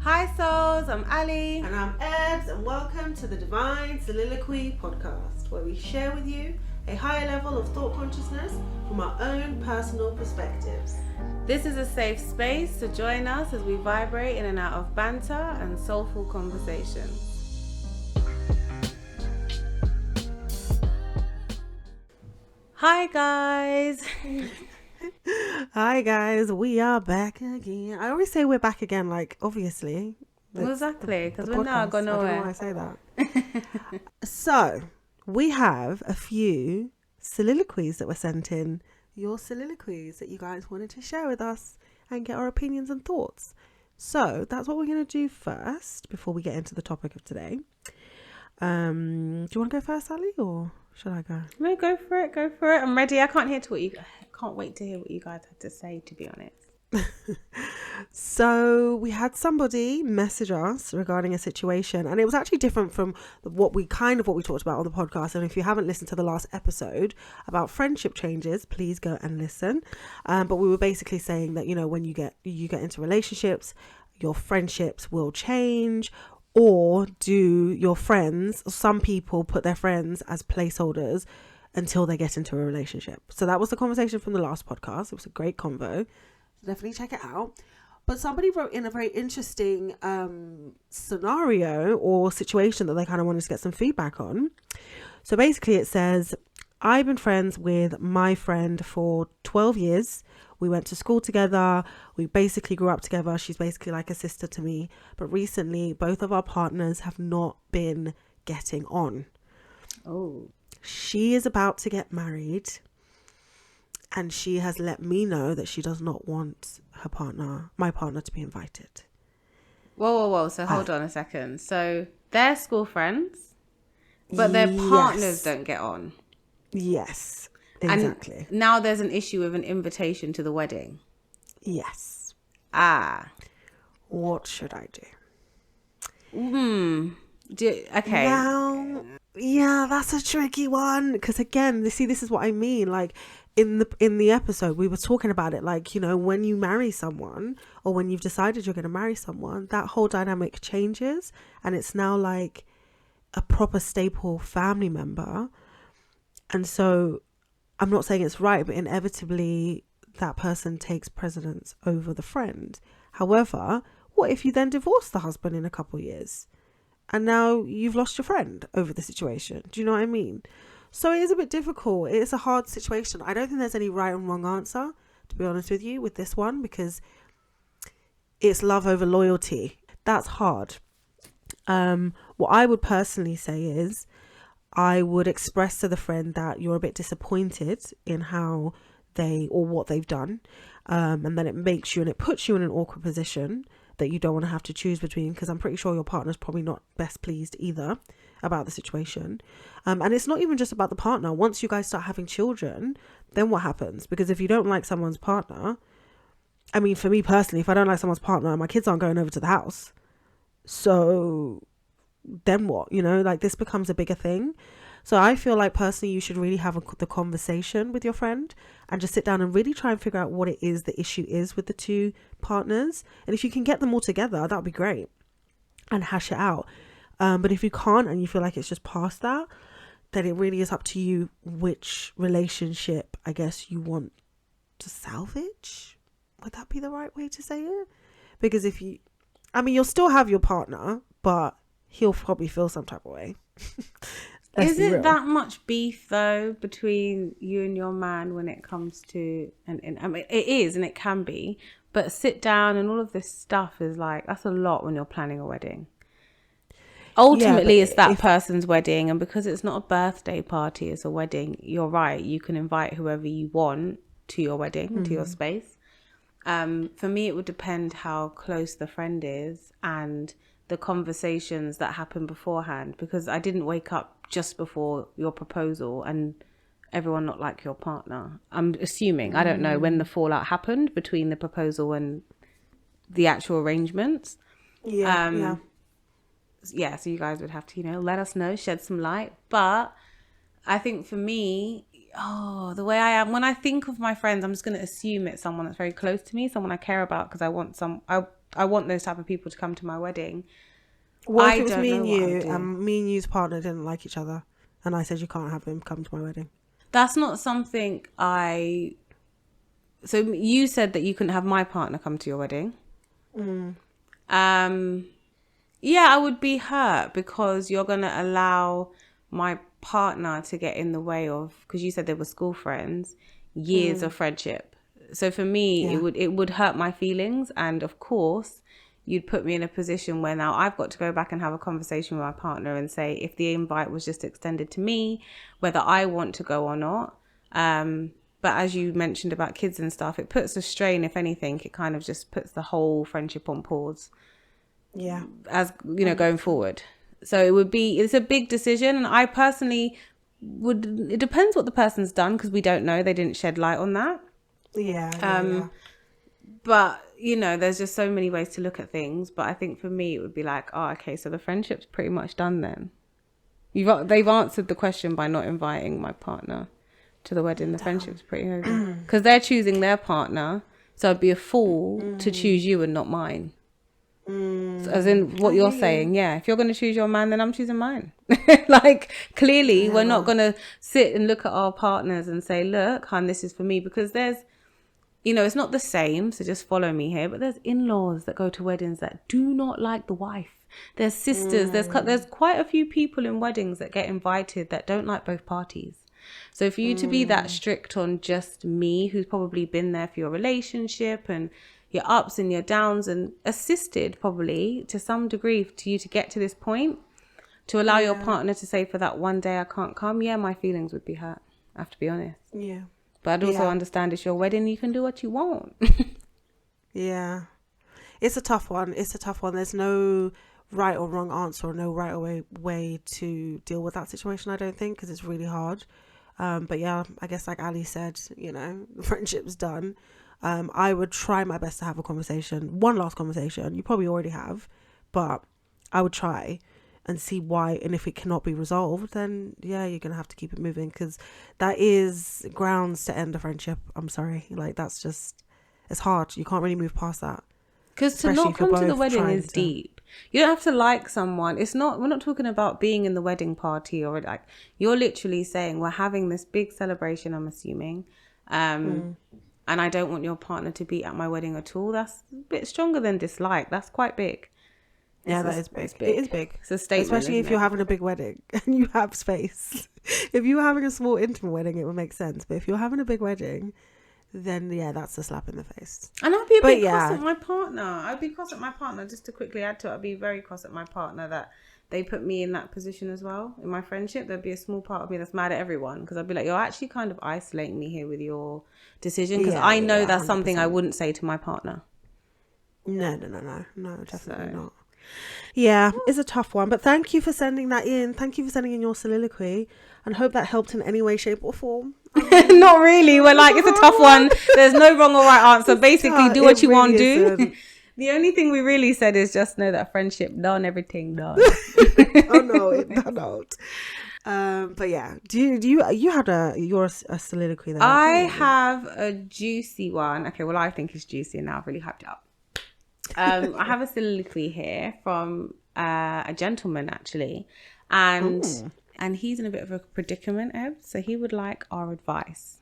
Hi souls, I'm Ali. And I'm Ebz, and welcome to the Divine Soliloquy podcast, where we share with you a higher level of thought consciousness from our own personal perspectives. This is a safe space to join us as we vibrate in and out of banter and soulful conversations. Hi guys. Hi guys, we are back again. I always say we're back again, like obviously. Exactly, because we're podcast. not going nowhere. I don't know why I say that. So, we have a few soliloquies that were sent in. Your soliloquies that you guys wanted to share with us and get our opinions and thoughts. So, that's what we're going to do first before we get into the topic of today. Do you want to go first, Ali, or should I go? No, go for it. I'm ready. I can't wait to hear what you guys had to say, to be honest. So we had somebody message us regarding a situation, and it was actually different from what we talked about on the podcast. And if you haven't listened to the last episode about friendship changes, please go and listen. But we were basically saying that, you know, when you get into relationships, your friendships will change. Or do your friends, some people put their friends as placeholders until they get into a relationship. So that was the conversation from the last podcast. It was a great convo. Definitely check it out. But somebody wrote in a very interesting scenario or situation that they kind of wanted to get some feedback on. So basically it says, I've been friends with my friend for 12 years. We went to school together. We basically grew up together. She's basically like a sister to me. But recently, both of our partners have not been getting on. Oh. She is about to get married. And she has let me know that she does not want my partner, to be invited. Whoa. So hold on a second. So they're school friends, but their partners don't get on. Yes, exactly. And now there's an issue with an invitation to the wedding. Yes. What should I do? Okay. Now, yeah, that's a tricky one. Because again, this is what I mean. Like in the episode, we were talking about it. Like, you know, when you marry someone or when you've decided you're going to marry someone, that whole dynamic changes. And it's now like a proper staple family member. And so I'm not saying it's right, but inevitably that person takes precedence over the friend. However, what if you then divorce the husband in a couple of years and now you've lost your friend over the situation? Do you know what I mean? So it is a bit difficult. It is a hard situation. I don't think there's any right and wrong answer, to be honest with you, with this one, because it's love over loyalty. That's hard. What I would personally say is, I would express to the friend that you're a bit disappointed in how what they've done. And then it puts you in an awkward position that you don't want to have to choose between, because I'm pretty sure your partner's probably not best pleased either about the situation. And it's not even just about the partner. Once you guys start having children, then what happens? Because if you don't like someone's partner, I mean, for me personally, if I don't like someone's partner, my kids aren't going over to the house. So then what? You know, like this becomes a bigger thing. So I feel like personally you should really have the conversation with your friend and just sit down and really try and figure out what it is the issue is with the two partners. And if you can get them all together, that would be great, and hash it out. But if you can't and you feel like it's just past that, then it really is up to you which relationship, I guess, you want to salvage. Would that be the right way to say it? Because you'll still have your partner, but he'll probably feel some type of way. Is it that much beef though between you and your man when it comes to, and I mean it is and it can be, but sit down and all of this stuff is like, that's a lot when you're planning a wedding. Ultimately, it's that person's wedding, and because it's not a birthday party, it's a wedding. You're right. You can invite whoever you want to your wedding, to your space. For me, it would depend how close the friend is and the conversations that happen beforehand, because I didn't wake up just before your proposal and everyone not like your partner. I'm assuming, I don't know when the fallout happened between the proposal and the actual arrangements. Yeah, so you guys would have to, let us know, shed some light. But I think for me, the way I am, when I think of my friends, I'm just going to assume it's someone that's very close to me, someone I care about, because I I want those type of people to come to my wedding. What if it was me and you, and me and you's partner didn't like each other, and I said you can't have him come to my wedding? That's not something So you said that you couldn't have my partner come to your wedding. Yeah, I would be hurt because you're going to allow my partner to get in the way of, because you said they were school friends, years of friendship. So for me, it would hurt my feelings. And of course, you'd put me in a position where now I've got to go back and have a conversation with my partner and say, if the invite was just extended to me, whether I want to go or not. But as you mentioned about kids and stuff, it puts a strain, if anything, it kind of just puts the whole friendship on pause. Yeah. As, you know, going forward. So it's a big decision. And I personally it depends what the person's done, because we don't know. They didn't shed light on that. Yeah. But, you know, there's just so many ways to look at things. But I think for me, it would be like, oh, okay, so the friendship's pretty much done then. They've answered the question by not inviting my partner to the wedding. The friendship's pretty over. Because they're choosing their partner. So I'd be a fool to choose you and not mine. So as in what you're saying, if you're going to choose your man, then I'm choosing mine. Like, clearly we're not going to sit and look at our partners and say, look, hon, this is for me, because there's, you know, it's not the same, so just follow me here, but there's in-laws that go to weddings that do not like the wife. There's sisters, there's quite a few people in weddings that get invited that don't like both parties. So for you to be that strict on just me, who's probably been there for your relationship and your ups and your downs, and assisted probably to some degree to you to get to this point, to allow your partner to say for that one day I can't come, my feelings would be hurt. I have to be honest. Yeah. But I'd also understand it's your wedding, you can do what you want. Yeah. It's a tough one. There's no right or wrong answer, or no right or way to deal with that situation, I don't think, because it's really hard. But yeah, I guess like Ali said, you know, the friendship's done. I would try my best to have one last conversation. You probably already have, but I would try and see why. And if it cannot be resolved, then you're going to have to keep it moving, because that is grounds to end a friendship. I'm sorry. Like, that's just, it's hard. You can't really move past that. Because to not come to the wedding is deep. You don't have to like someone. We're not talking about being in the wedding party, or like, you're literally saying we're having this big celebration, I'm assuming. And I don't want your partner to be at my wedding at all. That's a bit stronger than dislike. That's quite big. That is big. It is big. It's a statement. Especially if you're having a big wedding and you have space. If you were having a small intimate wedding, it would make sense. But if you're having a big wedding, then that's a slap in the face. And I'd be a bit cross at my partner. I'd be cross at my partner. Just to quickly add to it, I'd be very cross at my partner that they put me in that position as well. In my friendship, there'd be a small part of me that's mad at everyone, because I'd be like, you're actually kind of isolating me here with your decision, because I know that's 100%. Something I wouldn't say to my partner. No, definitely not. Yeah, it's a tough one, but thank you for sending that in. Thank you for sending in your soliloquy, and hope that helped in any way, shape or form. Not really. We're like, it's a tough one. There's no wrong or right answer. Basically, do what you want to do. The only thing we really said is just know that friendship done, everything done. Oh no, it done out. But yeah, you had a soliloquy there? I have a juicy one. Okay, well, I think it's juicy, and now I've really hyped it up. I have a soliloquy here from a gentleman, actually, and he's in a bit of a predicament, Ebz, so he would like our advice.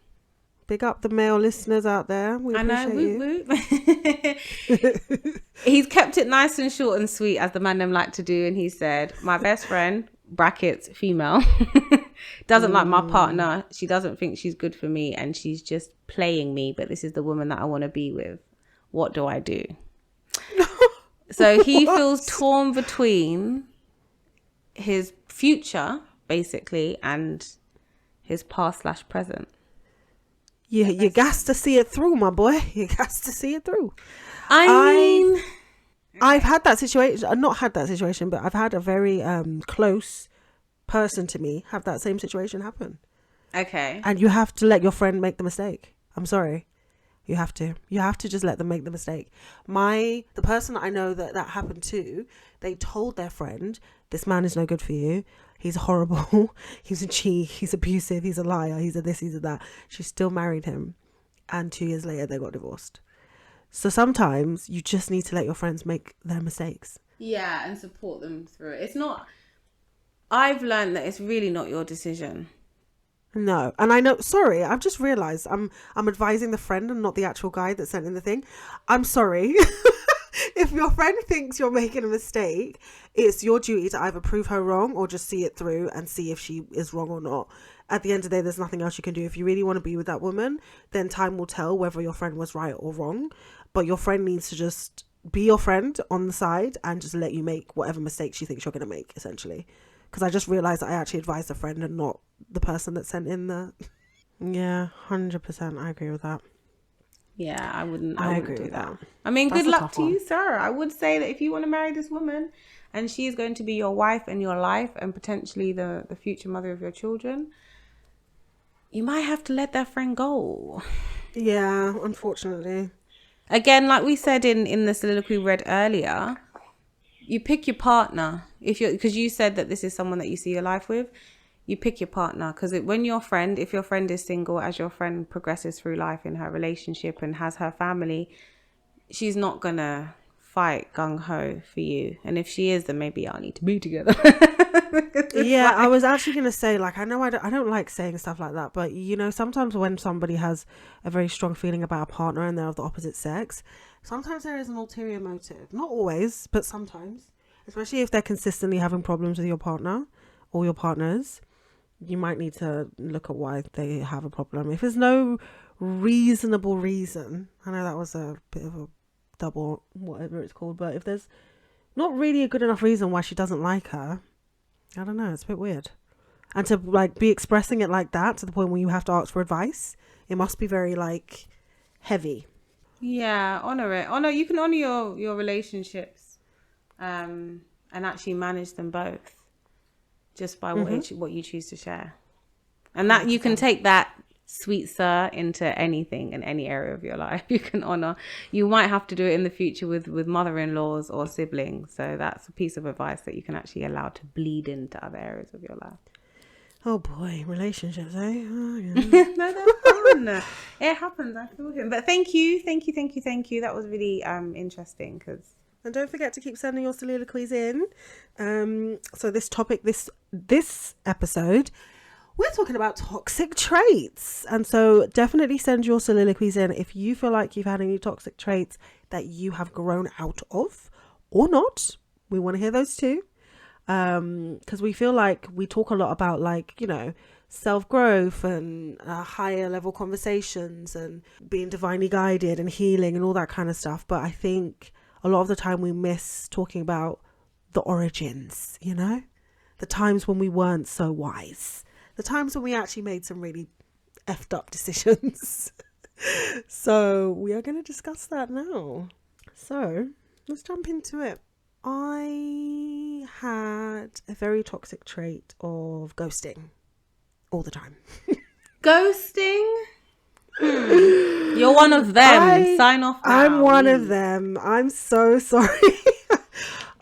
Big up the male listeners out there. We appreciate you. He's kept it nice and short and sweet, as the man them like to do, and he said, my best friend, brackets, female, doesn't like my partner. She doesn't think she's good for me, and she's just playing me, but this is the woman that I want to be with. What do I do? So he feels torn between his future, basically, and his past/present. Yeah, you got to see it through, my boy. You got to see it through. I've had that situation. Not had that situation, but I've had a very close person to me have that same situation happen. Okay. And you have to let your friend make the mistake. I'm sorry. You have to just let them make the mistake. The person I know that happened to, they told their friend, this man is no good for you. He's horrible. He's a cheat. He's abusive. He's a liar. He's a this, he's a that. She still married him. And 2 years later, they got divorced. So sometimes you just need to let your friends make their mistakes. Yeah, and support them through it. It's not... I've learned that it's really not your decision. No. And I know, sorry, I've just realised I'm advising the friend and not the actual guy that sent in the thing. I'm sorry. If your friend thinks you're making a mistake, it's your duty to either prove her wrong or just see it through and see if she is wrong or not. At the end of the day, there's nothing else you can do. If you really want to be with that woman, then time will tell whether your friend was right or wrong. But your friend needs to just be your friend on the side and just let you make whatever mistake she thinks you're going to make, essentially. Because I just realised that I actually advised a friend and not the person that sent in the... Yeah, 100%. I agree with that. Yeah, I wouldn't agree do with that. that. I mean, That's good a luck tough to one. you, sir. I would say that if you want to marry this woman and she is going to be your wife and your life and potentially the future mother of your children, you might have to let that friend go. Yeah, unfortunately. Again, like we said in the soliloquy we read earlier, you pick your partner. Because you said that this is someone that you see your life with, you pick your partner. Because if your friend is single, as your friend progresses through life in her relationship and has her family, she's not gonna fight gung-ho for you. And if she is, then maybe y'all need to be together. Yeah, I was actually going to say, like, I know I don't like saying stuff like that, but, you know, sometimes when somebody has a very strong feeling about a partner and they're of the opposite sex, sometimes there is an ulterior motive. Not always, but sometimes. Especially if they're consistently having problems with your partner or your partners, you might need to look at why they have a problem. If there's no reasonable reason, I know that was a bit of a double whatever it's called, but if there's not really a good enough reason why she doesn't like her, I don't know, it's a bit weird. And to like be expressing it like that to the point where you have to ask for advice, it must be very like heavy. Yeah, honor it. You can honor your relationships, and actually manage them both just by what you choose to share. And that 100%. You can take that, sweet sir, into anything in any area of your life. You can honor. You might have to do it in the future with mother-in-laws or siblings. So that's a piece of advice that you can actually allow to bleed into other areas of your life. Oh boy, relationships, eh? Oh, yeah. No, they're fun. It happens. I feel him. But thank you. That was really interesting. And don't forget to keep sending your soliloquies in. So this topic, this episode, we're talking about toxic traits. And so definitely send your soliloquies in if you feel like you've had any toxic traits that you have grown out of or not. We want to hear those too. Because we feel like we talk a lot about, like, you know, self-growth and higher level conversations and being divinely guided and healing and all that kind of stuff. But I think a lot of the time we miss talking about the origins, you know, the times when we weren't so wise, the times when we actually made some really effed up decisions. So we are going to discuss that now. So let's jump into it. I had a very toxic trait of ghosting all the time. Ghosting? You're one of them. Sign off now. I'm one of them. I'm so sorry.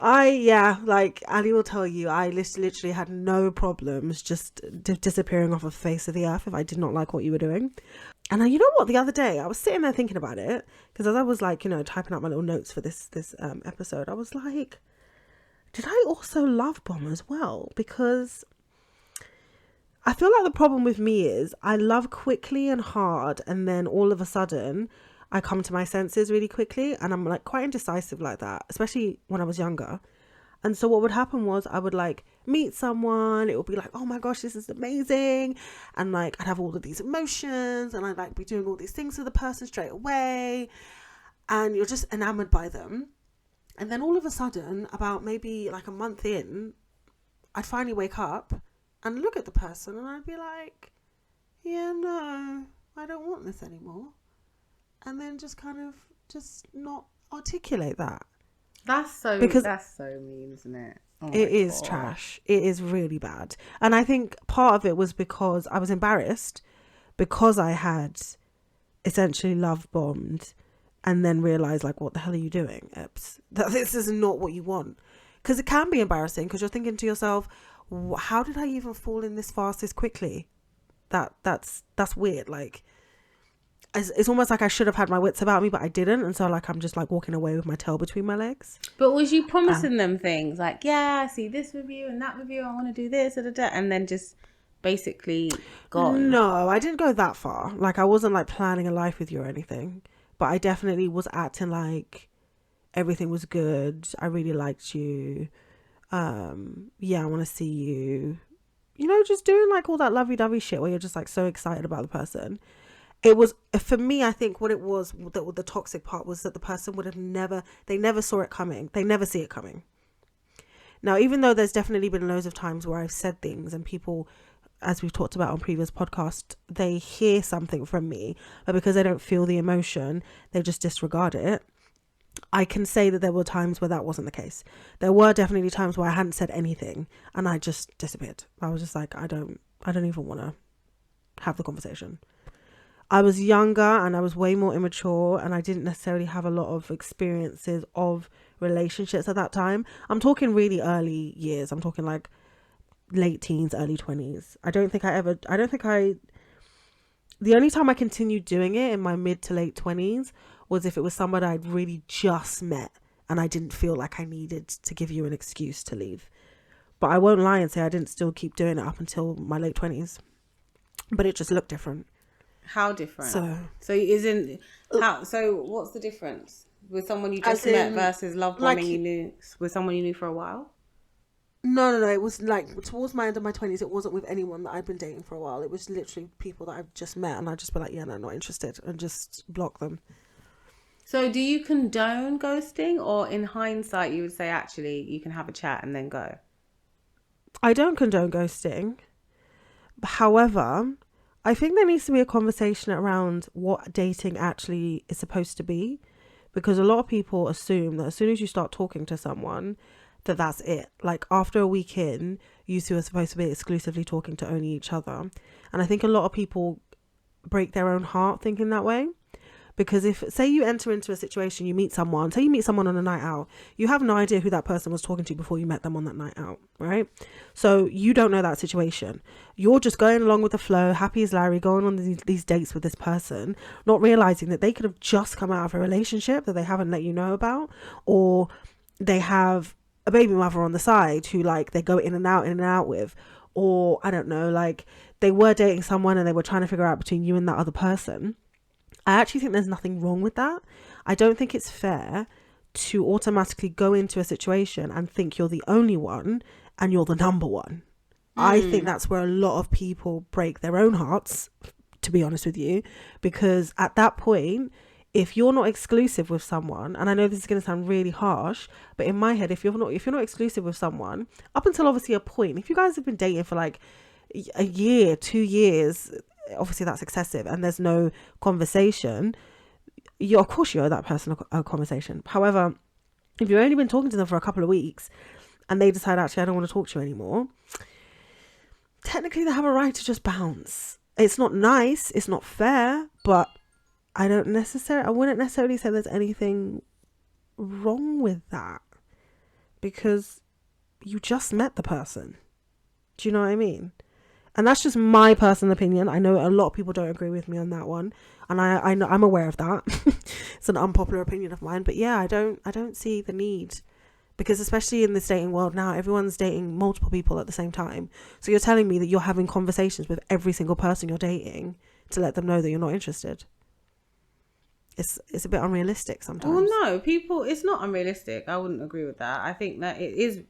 Like Ali will tell you, I literally had no problems just disappearing off the face of the earth if I did not like what you were doing. And you know what? The other day I was sitting there thinking about it, because as I was like, you know, typing out my little notes for this episode, I was like, did I also love bomb as well? Because I feel like the problem with me is I love quickly and hard, and then all of a sudden I come to my senses really quickly, and I'm like quite indecisive like that, especially when I was younger. And so what would happen was I would like meet someone, it would be like, oh my gosh, this is amazing. And like, I'd have all of these emotions and I'd like be doing all these things to the person straight away. And you're just enamored by them. And then all of a sudden, about maybe like a month in, I'd finally wake up and look at the person and I'd be like, yeah, no, I don't want this anymore. And then just kind of just not articulate that. That's so mean, isn't it? Oh it is trash. It is really bad. And I think part of it was because I was embarrassed because I had essentially love bombed and then realized, like, what the hell are you doing, Ebz? That this is not what you want. Because it can be embarrassing because you're thinking to yourself, how did I even fall in this fast this quickly? That's weird. Like, it's almost like I should have had my wits about me, but I didn't. And so like, I'm just like walking away with my tail between my legs. But was you promising them things like, yeah, I see this with you and that with you. I want to do this, and then just basically gone? No, I didn't go that far. Like, I wasn't like planning a life with you or anything, but I definitely was acting like everything was good. I really liked you. Yeah, I want to see you. You know, just doing like all that lovey-dovey shit where you're just like so excited about the person. It was, for me, I think what it was, the toxic part was that the person would have they never saw it coming. They never see it coming. Now, even though there's definitely been loads of times where I've said things and people, as we've talked about on previous podcasts, they hear something from me, but because they don't feel the emotion, they just disregard it. I can say that there were times where that wasn't the case. There were definitely times where I hadn't said anything and I just disappeared. I was just like, I don't even want to have the conversation. I was younger and I was way more immature and I didn't necessarily have a lot of experiences of relationships at that time. I'm talking really early years. I'm talking like late teens, early 20s. The only time I continued doing it in my mid to late 20s was if it was somebody I'd really just met and I didn't feel like I needed to give you an excuse to leave. But I won't lie and say I didn't still keep doing it up until my late 20s. But it just looked different. How different? So what's the difference with someone you just met versus love bombing you knew with someone you knew for a while? No. It was like towards my end of my 20s. It wasn't with anyone that I'd been dating for a while. It was literally people that I've just met and I'd just be like, yeah, no, not interested, and just block them. So do you condone ghosting, or in hindsight you would say actually you can have a chat and then go? I don't condone ghosting. However, I think there needs to be a conversation around what dating actually is supposed to be, because a lot of people assume that as soon as you start talking to someone, that's it. Like after a week in, you two are supposed to be exclusively talking to only each other. And I think a lot of people break their own heart thinking that way. Because if, say you enter into a situation, you meet someone on a night out, you have no idea who that person was talking to before you met them on that night out, right? So you don't know that situation. You're just going along with the flow, happy as Larry, going on these dates with this person, not realizing that they could have just come out of a relationship that they haven't let you know about, or they have a baby mother on the side who like they go in and out with, or I don't know, like they were dating someone and they were trying to figure out between you and that other person. I actually think there's nothing wrong with that. I don't think it's fair to automatically go into a situation and think you're the only one and you're the number one. I think that's where a lot of people break their own hearts, to be honest with you, because at that point, if you're not exclusive with someone, and I know this is going to sound really harsh, but in my head, if you're not exclusive with someone, up until obviously a point, if you guys have been dating for like a year, 2 years, obviously that's excessive, and there's no conversation, of course you owe that person a conversation. However, if you've only been talking to them for a couple of weeks and they decide actually I don't want to talk to you anymore, technically they have a right to just bounce. It's not nice, it's not fair, but I wouldn't necessarily say there's anything wrong with that, because you just met the person. Do you know what I mean? And that's just my personal opinion. I know a lot of people don't agree with me on that one, and I know, I'm aware of that. It's an unpopular opinion of mine, but yeah, I don't see the need, because especially in this dating world now, everyone's dating multiple people at the same time. So you're telling me that you're having conversations with every single person you're dating to let them know that you're not interested. It's a bit unrealistic sometimes. Well, no, it's not unrealistic. I wouldn't agree with that. I think that it is.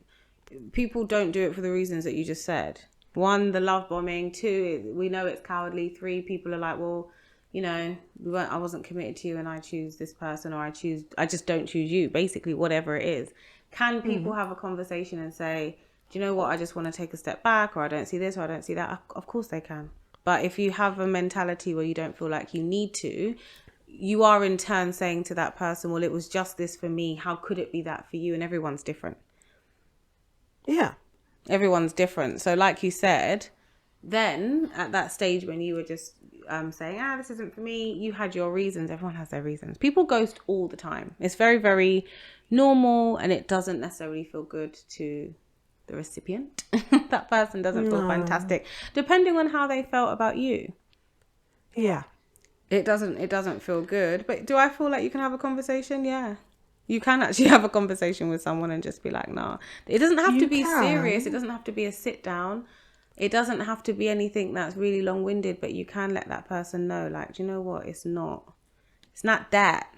People don't do it for the reasons that you just said. 1, the love bombing. 2, we know it's cowardly. 3, people are like, well, you know, I wasn't committed to you and I choose this person, or I just don't choose you. Basically, whatever it is. Can people have a conversation and say, do you know what? I just want to take a step back, or I don't see this, or I don't see that. Of course they can. But if you have a mentality where you don't feel like you need to, you are in turn saying to that person, well, it was just this for me. How could it be that for you? And everyone's different. Yeah. Everyone's different. So like you said, then at that stage when you were just saying, this isn't for me, you had your reasons. Everyone has their reasons. People ghost all the time. It's very, very normal, and it doesn't necessarily feel good to the recipient. That person doesn't feel fantastic, depending on how they felt about you. Yeah. It doesn't feel good. But do I feel like you can have a conversation? Yeah. You can actually have a conversation with someone and just be like, nah. It doesn't have to be serious. It doesn't have to be a sit down. It doesn't have to be anything that's really long-winded, but you can let that person know, like, do you know what? It's not that.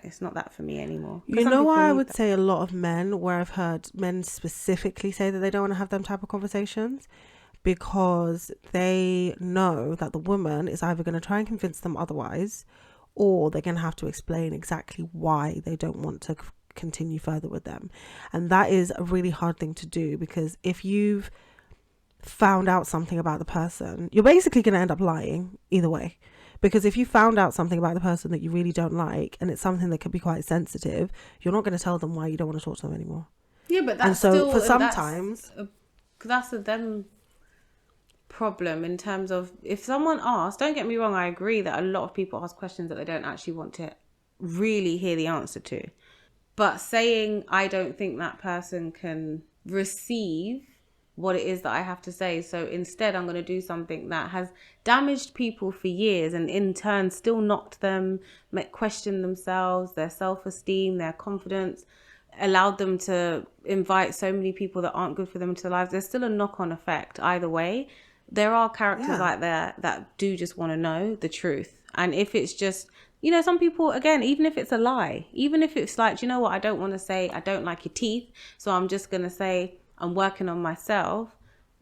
It's not that for me anymore. You know why I would say a lot of men, where I've heard men specifically say that they don't want to have them type of conversations? Because they know that the woman is either going to try and convince them otherwise, or they're going to have to explain exactly why they don't want to continue further with them. And that is a really hard thing to do, because if you've found out something about the person, you're basically going to end up lying either way. Because if you found out something about the person that you really don't like, and it's something that could be quite sensitive, you're not going to tell them why you don't want to talk to them anymore. Yeah, but that's that's a them problem in terms of, if someone asks, don't get me wrong, I agree that a lot of people ask questions that they don't actually want to really hear the answer to. But saying I don't think that person can receive what it is that I have to say, so instead I'm going to do something that has damaged people for years and in turn still knocked them, question themselves, their self-esteem, their confidence, allowed them to invite so many people that aren't good for them into their lives. There's still a knock-on effect either way. There are characters like that do just want to know the truth. And if it's just, you know, some people, again, even if it's a lie, even if it's like, you know what, I don't want to say, I don't like your teeth, so I'm just going to say I'm working on myself,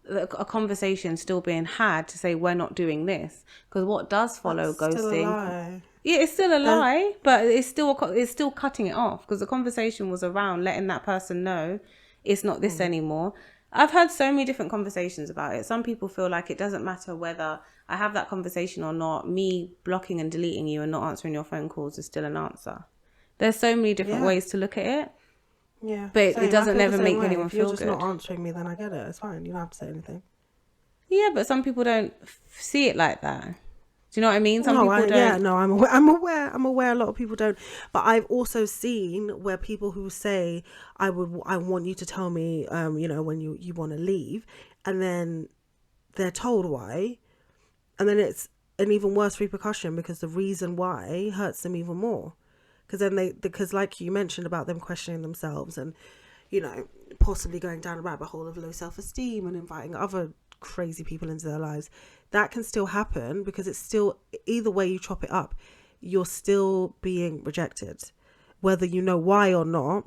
a conversation still being had to say we're not doing this. Because what does follow ghosting, it's still a lie, but it's still cutting it off, because the conversation was around letting that person know it's not this anymore. I've had so many different conversations about it. Some people feel like it doesn't matter whether I have that conversation or not. Me blocking and deleting you and not answering your phone calls is still an answer. There's so many different ways to look at it. Yeah. But it doesn't never make anyone feel good. If you're just not answering me, then I get it. It's fine. You don't have to say anything. Yeah, but some people don't see it like that. Do you know what I mean? Some people don't. Yeah, no, I'm aware a lot of people don't. But I've also seen where people who say, I want you to tell me, you know, when you want to leave, and then they're told why, and then it's an even worse repercussion, because the reason why hurts them even more. Because like you mentioned about them questioning themselves and, you know, possibly going down a rabbit hole of low self-esteem and inviting other crazy people into their lives, that can still happen, because it's still, either way you chop it up, you're still being rejected, whether you know why or not.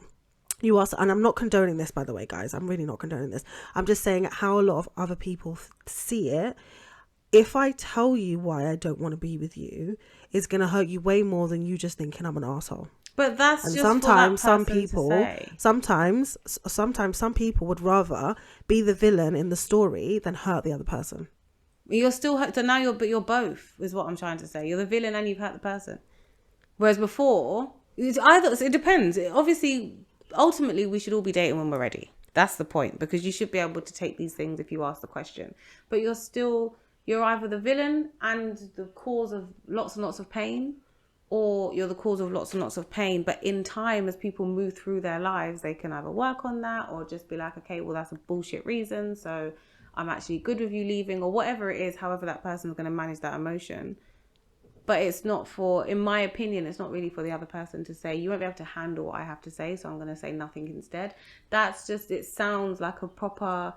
You also, and I'm not condoning this, by the way, guys, I'm really not condoning this, I'm just saying how a lot of other people see it. If I tell you why I don't want to be with you, it's going to hurt you way more than you just thinking I'm an asshole. But that's and just sometimes for that person to say. sometimes some people would rather be the villain in the story than hurt the other person. You're still hurt. So now you're both, is what I'm trying to say. You're the villain and you've hurt the person. Whereas before, it depends. Obviously, ultimately, we should all be dating when we're ready. That's the point, because you should be able to take these things if you ask the question. But you're either the villain and the cause of lots and lots of pain, or you're the cause of lots and lots of pain. But in time, as people move through their lives, they can either work on that or just be like, okay, well, that's a bullshit reason, so I'm actually good with you leaving, or whatever it is, however that person's going to manage that emotion. But it's not in my opinion, it's not really for the other person to say, you won't be able to handle what I have to say, so I'm going to say nothing instead. That's just, it sounds like a proper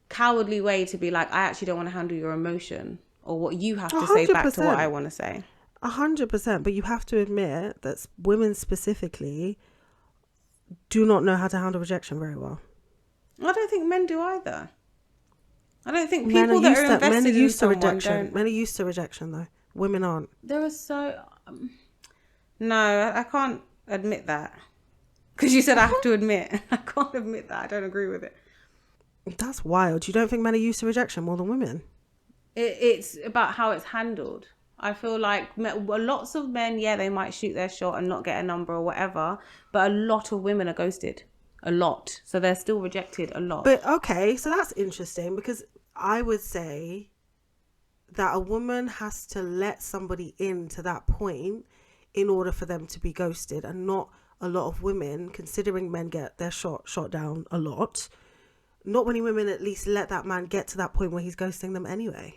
cowardly way to be like, I actually don't want to handle your emotion or what you have to 100%. Say back to what I want to say. 100%. But you have to admit that women specifically do not know how to handle rejection very well. I don't think men do either. I don't think people that are invested in someone don't. Men are used to rejection though. Women aren't. There are so... no, I can't admit that. Because you said I have to admit. I can't admit that. I don't agree with it. That's wild. You don't think men are used to rejection more than women? It's about how it's handled. I feel like lots of men, they might shoot their shot and not get a number or whatever, but a lot of women are ghosted. A lot. So they're still rejected a lot. But okay, so that's interesting, because I would say that a woman has to let somebody in to that point in order for them to be ghosted, and not a lot of women, considering men get their shot down a lot, not many women at least let that man get to that point where he's ghosting them anyway.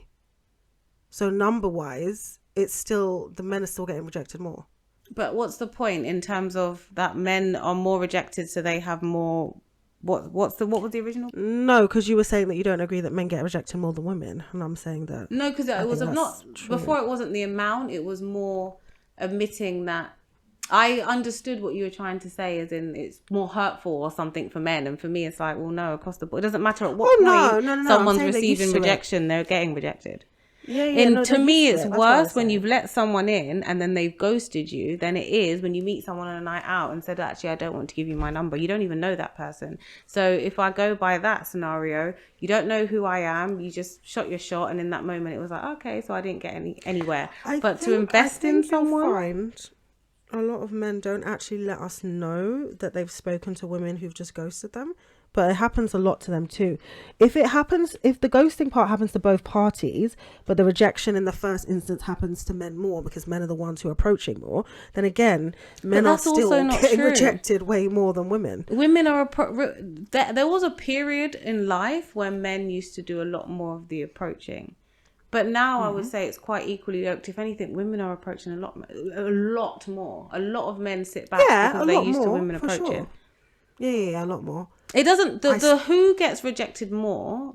So number wise, it's still, the men are still getting rejected more. But what's the point in terms of that men are more rejected, so they have more? What was the original? No, because you were saying that you don't agree that men get rejected more than women, and I'm saying that no, because it was not true. Before. It wasn't the amount; it was more admitting that. I understood what you were trying to say, as in it's more hurtful or something for men, and for me, it's like, well, no, across the board, it doesn't matter at what point someone's receiving rejection; they're getting rejected. To me, it's worse when you've let someone in and then they've ghosted you than it is when you meet someone on a night out and said, actually, I don't want to give you my number. You don't even know that person. So if I go by that scenario, you don't know who I am. You just shot your shot. And in that moment, it was like, okay, so I didn't get anywhere. But to invest in someone... A lot of men don't actually let us know that they've spoken to women who've just ghosted them. But it happens a lot to them too. If the ghosting part happens to both parties, but the rejection in the first instance happens to men more because men are the ones who are approaching more, then again, men are still getting rejected way more than women. Women are... There was a period in life where men used to do a lot more of the approaching. But now I would say it's quite equally yoked. If anything, women are approaching a lot more. A lot of men sit back because they're used to women approaching. Sure. Yeah, a lot more. It doesn't, the who gets rejected more,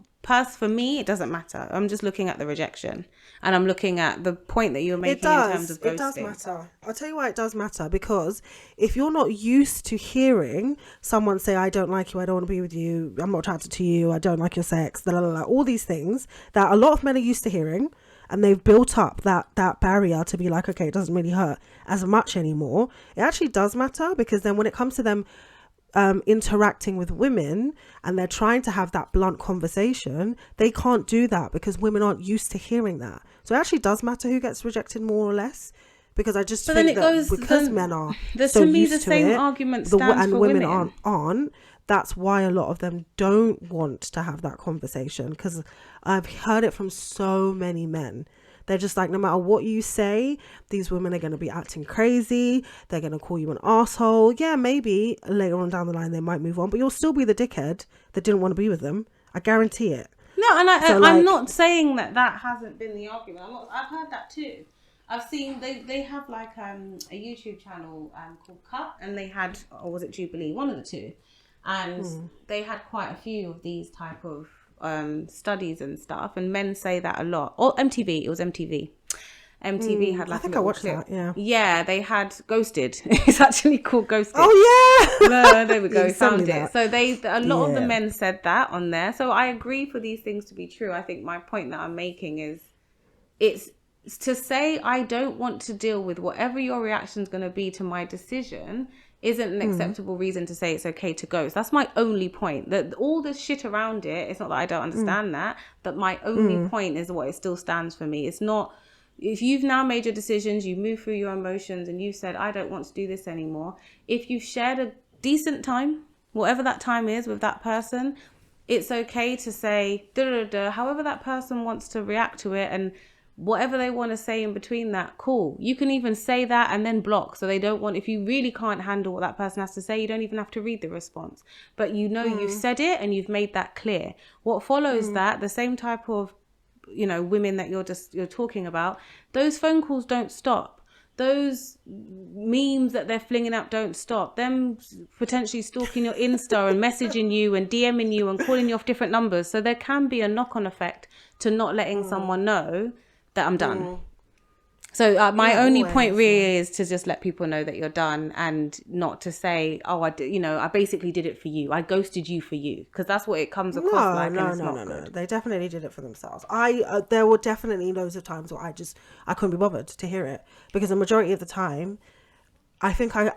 for me, it doesn't matter. I'm just looking at the rejection. And I'm looking at the point that you're making in terms of ghosting. It does matter. I'll tell you why it does matter. Because if you're not used to hearing someone say, I don't like you, I don't want to be with you, I'm not attracted to you, I don't like your sex, blah, blah, blah, all these things that a lot of men are used to hearing, and they've built up that barrier to be like, okay, it doesn't really hurt as much anymore. It actually does matter, because then when it comes to them interacting with women and they're trying to have that blunt conversation, they can't do that because women aren't used to hearing that. So it actually does matter who gets rejected more or less, because I just think that because men are so used to it, the same argument stands for women aren't. That's why a lot of them don't want to have that conversation, because I've heard it from so many men. They're just like, no matter what you say, these women are going to be acting crazy. They're going to call you an asshole. Yeah, maybe later on down the line they might move on, but you'll still be the dickhead that didn't want to be with them. I guarantee it. No, and I'm not saying that hasn't been the argument. I've heard that too. I've seen they have like a YouTube channel called Cut, and they had, or was it Jubilee? One of the two. And they had quite a few of these type of studies and stuff, and men say that a lot. Or MTV, it was MTV had like, I think I watched clip. That. Yeah, they had Ghosted. It's actually called Ghosted. Oh yeah. No, there we go. Found it. So a lot of the men said that on there. So I agree for these things to be true. I think my point that I'm making is, it's to say I don't want to deal with whatever your reaction is going to be to my decision isn't an acceptable reason to say it's okay to ghost. That's my only point. That all this shit around it, it's not that I don't understand that, but my only point is what it still stands for me. It's not, if you've now made your decisions, you move through your emotions and you said, I don't want to do this anymore. If you've shared a decent time, whatever that time is with that person, it's okay to say, however that person wants to react to it, and whatever they want to say in between that, cool. You can even say that and then block. So they don't want, if you really can't handle what that person has to say, you don't even have to read the response. But you've said it and you've made that clear. What follows that, the same type of, women that you're talking about, those phone calls don't stop. Those memes that they're flinging up don't stop. Them potentially stalking your Insta and messaging you and DMing you and calling you off different numbers. So there can be a knock-on effect to not letting someone know that I'm done. So my only point really is to just let people know that you're done, and not to say, oh, I basically did it for you. I ghosted you for you, because that's what it comes across like. No. They definitely did it for themselves. There were definitely loads of times where I couldn't be bothered to hear it, because the majority of the time, I think I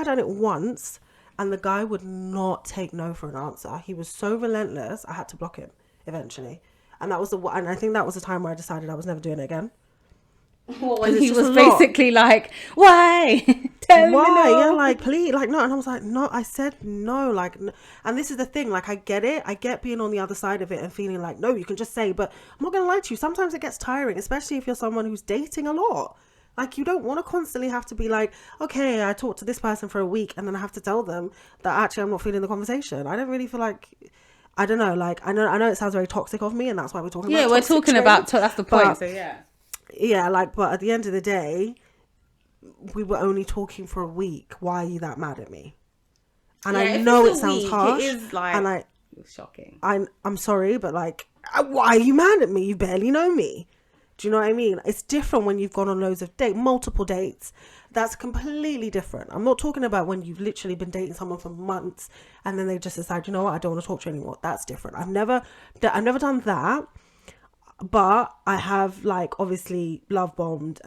done it once, and the guy would not take no for an answer. He was so relentless, I had to block him eventually. And I think that was the time where I decided I was never doing it again. When he was basically like, why? Tell me no. Yeah, like, please, like, no. And I was like, no, I said no, like, no. And this is the thing, like, I get it. I get being on the other side of it and feeling like, no, you can just say, but I'm not going to lie to you. Sometimes it gets tiring, especially if you're someone who's dating a lot. Like, you don't want to constantly have to be like, okay, I talked to this person for a week and then I have to tell them that actually I'm not feeling the conversation. I don't really feel like... I don't know, like, I know it sounds very toxic of me, and that's why we're talking about toxic we're talking about, that's the point, so yeah. Yeah, like, but at the end of the day, we were only talking for a week. Why are you that mad at me? And I know it sounds harsh. It is like, and shocking. I'm sorry, but like, why are you mad at me? You barely know me. Do you know what I mean? It's different when you've gone on loads of multiple dates. That's completely different. I'm not talking about when you've literally been dating someone for months and then they just decide, you know what, I don't want to talk to you anymore. That's different. I've never done that. But I have, like, obviously love bombed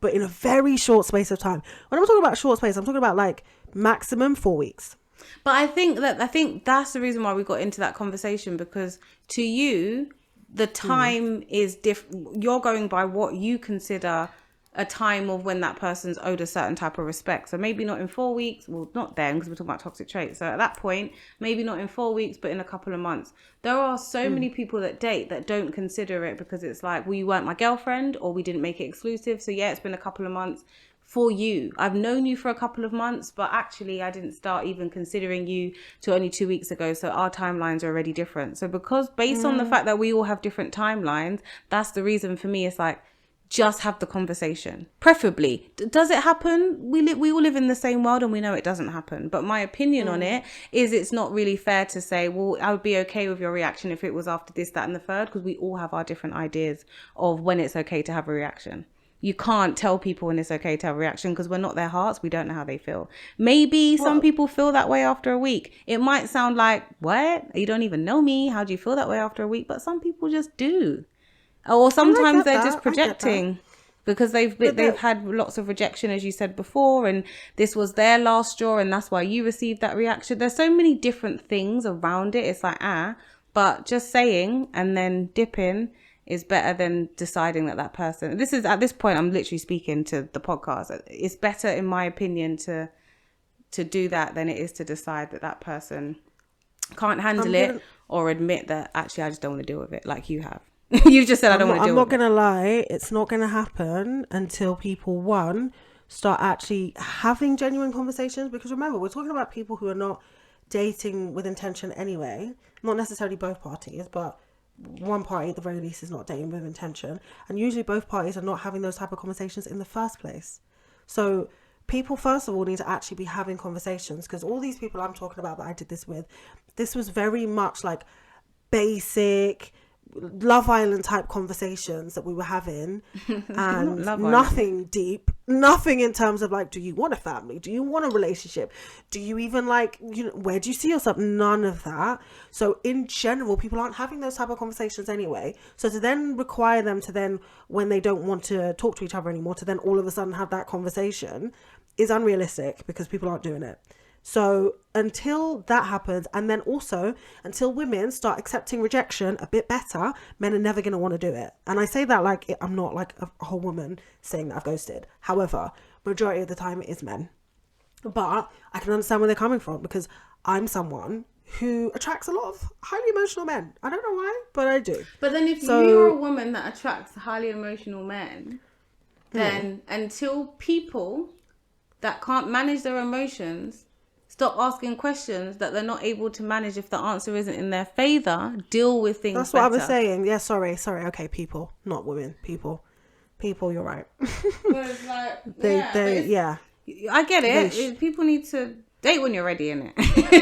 but in a very short space of time. When I'm talking about short space, I'm talking about like maximum 4 weeks. But I think that's the reason why we got into that conversation, because to you, the time is different. You're going by what you consider a time of when that person's owed a certain type of respect. So maybe not in 4 weeks. Well, not then, because we're talking about toxic traits. So at that point, maybe not in 4 weeks, but in a couple of months. There are so many people that date that don't consider it, because it's like, well, you weren't my girlfriend, or we didn't make it exclusive. So yeah, it's been a couple of months for you. I've known you for a couple of months, but actually I didn't start even considering you till only 2 weeks ago. So our timelines are already different. So because based on the fact that we all have different timelines, that's the reason for me. It's like, just have the conversation. Preferably. Does it happen? We all live in the same world and we know it doesn't happen. But my opinion on it is it's not really fair to say, well, I would be okay with your reaction if it was after this, that and the third, because we all have our different ideas of when it's okay to have a reaction. You can't tell people when it's okay to have a reaction, because we're not their hearts. We don't know how they feel. Maybe some people feel that way after a week. It might sound like, what? You don't even know me. How do you feel that way after a week? But some people just do. Or sometimes they're just projecting because they've had lots of rejection, as you said before, and this was their last straw, and that's why you received that reaction. There's so many different things around it. It's like, but just saying and then dipping is better than deciding that person. This is, at this point, I'm literally speaking to the podcast. It's better, in my opinion, to do that than it is to decide that person can't handle it or admit that actually I just don't want to deal with it, like you have. You just said I don't want to deal with it. I'm not going to lie. It's not going to happen until people, one, start actually having genuine conversations. Because remember, we're talking about people who are not dating with intention anyway. Not necessarily both parties, but one party at the very least is not dating with intention. And usually both parties are not having those type of conversations in the first place. So people, first of all, need to actually be having conversations. Because all these people I'm talking about that I did this with, this was very much like basic Love Island type conversations that we were having, and nothing deep, nothing in terms of like, do you want a family? Do you want a relationship? Do you even like, where do you see yourself? None of that. So in general, people aren't having those type of conversations anyway. So to then require them to then, when they don't want to talk to each other anymore, to then all of a sudden have that conversation is unrealistic, because people aren't doing it. So until that happens, and then also until women start accepting rejection a bit better, men are never going to want to do it. And I say that like, I'm not like a whole woman saying that I've ghosted. However, majority of the time it is men. But I can understand where they're coming from, because I'm someone who attracts a lot of highly emotional men. I don't know why, but I do. But then if you're a woman that attracts highly emotional men, then until people that can't manage their emotions stop asking questions that they're not able to manage, if the answer isn't in their favor, deal with things That's better. What I was saying. Yeah, sorry. Okay, people, not women. People, you're right. Like, I get it. People need to date when you're ready, innit?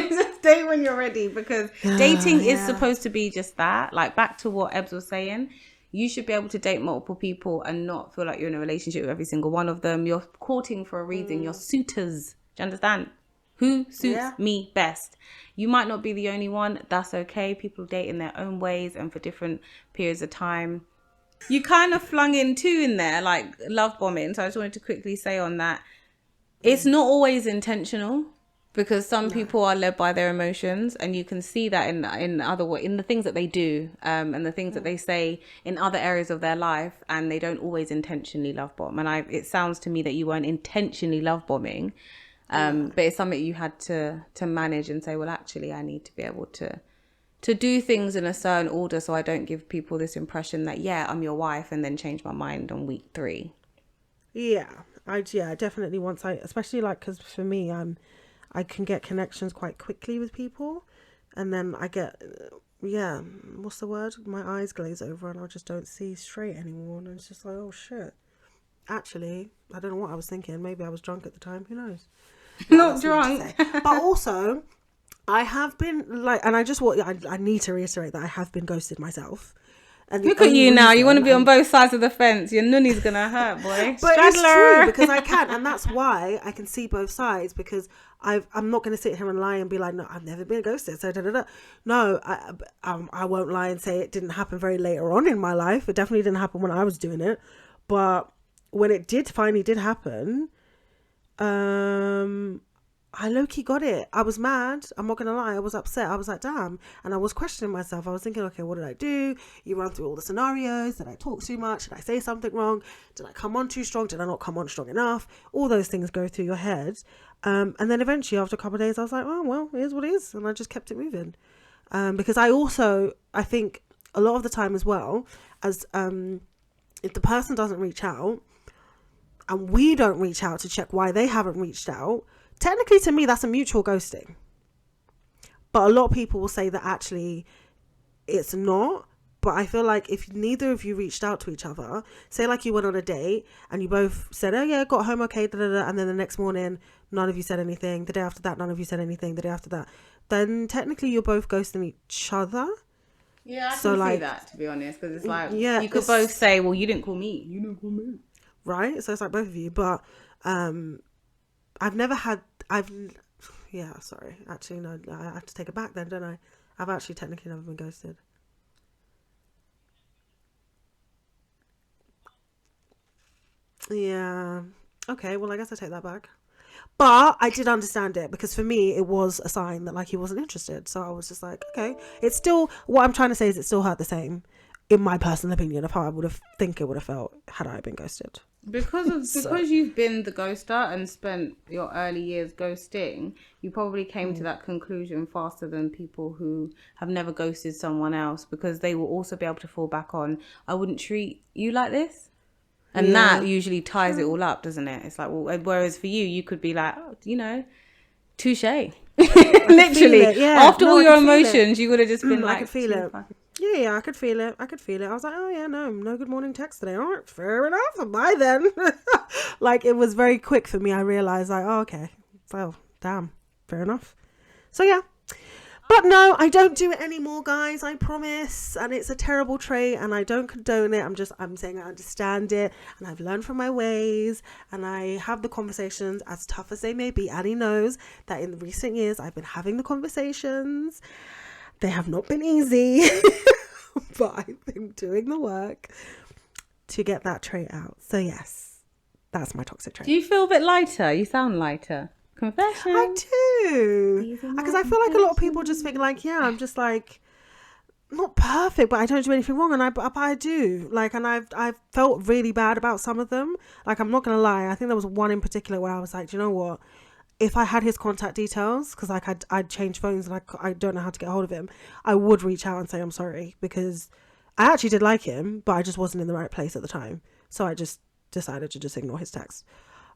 Just date when you're ready, because dating is supposed to be just that. Like, back to what Ebz was saying, you should be able to date multiple people and not feel like you're in a relationship with every single one of them. You're courting for a reason. You're suitors. Do you understand? Who suits me best? You might not be the only one. That's okay. People date in their own ways and for different periods of time. You kind of flung in two in there, like love bombing. So I just wanted to quickly say on that, it's not always intentional, because some people are led by their emotions, and you can see that in the things that they do, and the things that they say in other areas of their life, and they don't always intentionally love bomb. And it sounds to me that you weren't intentionally love bombing. But it's something you had to manage and say, well, actually, I need to be able to do things in a certain order, so I don't give people this impression that, I'm your wife, and then change my mind on week 3. Yeah, I definitely especially like, because for me, I can get connections quite quickly with people, And then I get, what's the word? My eyes glaze over and I just don't see straight anymore. And it's just like, oh shit. Actually, I don't know what I was thinking. Maybe I was drunk at the time. Who knows? Not drunk. But also, I have been like, and I need to reiterate that I have been ghosted myself. And look at you now. You want to be on both sides of the fence. Your nunny's going to hurt, boy. But it's true because I can. And that's why I can see both sides, because I'm not going to sit here and lie and be like, no, I've never been ghosted. So No, I won't lie and say it didn't happen very later on in my life. It definitely didn't happen when I was doing it. But when it finally did happen, I low-key got it. I was mad. I'm not going to lie. I was upset. I was like, damn. And I was questioning myself. I was thinking, okay, what did I do? You run through all the scenarios. Did I talk too much? Did I say something wrong? Did I come on too strong? Did I not come on strong enough? All those things go through your head. And then eventually, after a couple of days, I was like, oh, well, it is what it is. And I just kept it moving. Because I think a lot of the time as well, as if the person doesn't reach out and we don't reach out to check why they haven't reached out, technically, to me, that's a mutual ghosting. But a lot of people will say that actually it's not. But I feel like if neither of you reached out to each other, say like you went on a date and you both said, oh yeah, got home okay, and then the next morning, none of you said anything. The day after that, none of you said anything. The day after that, then technically you're both ghosting each other. Yeah, I can see that, to be honest, because it's like, you could both say, well, you didn't call me. You didn't call me. Right? So it's like both of you. But sorry. Actually, no, I have to take it back then, don't I? I've actually technically never been ghosted. Yeah. Okay, well, I guess I take that back. But I did understand it, because for me, it was a sign that like he wasn't interested. So I was just like, okay. It's still, what I'm trying to say is it still hurt the same, in my personal opinion, of how I would have felt had I been ghosted. Because you've been the ghoster and spent your early years ghosting, you probably came to that conclusion faster than people who have never ghosted someone else, because they will also be able to fall back on, I wouldn't treat you like this. And that usually ties it all up, doesn't it? It's like, well, whereas for you, you could be like, oh, touche. Literally. After all your emotions, you would have just been like, I could feel it. Yeah, I could feel it. I was like, oh yeah, no good morning text today. All right, fair enough. Bye then. Like, it was very quick for me. I realized like, oh, okay. Well, damn. Fair enough. So yeah. But no, I don't do it anymore, guys. I promise. And it's a terrible trait and I don't condone it. I'm saying I understand it and I've learned from my ways and I have the conversations, as tough as they may be. Ali knows that in recent years, I've been having the conversations. They have not been easy, but I've been doing the work to get that trait out. So yes, that's my toxic trait. Do you feel a bit lighter? You sound lighter. Confession. I do. Because I feel like a lot of people just think like, yeah, I'm just like, not perfect, but I don't do anything wrong. And I do. Like, and I've felt really bad about some of them. Like, I'm not going to lie. I think there was one in particular where I was like, do you know what? If I had his contact details, because like I'd changed phones and I don't know how to get hold of him, I would reach out and say I'm sorry, because I actually did like him, but I just wasn't in the right place at the time. So I just decided to just ignore his text.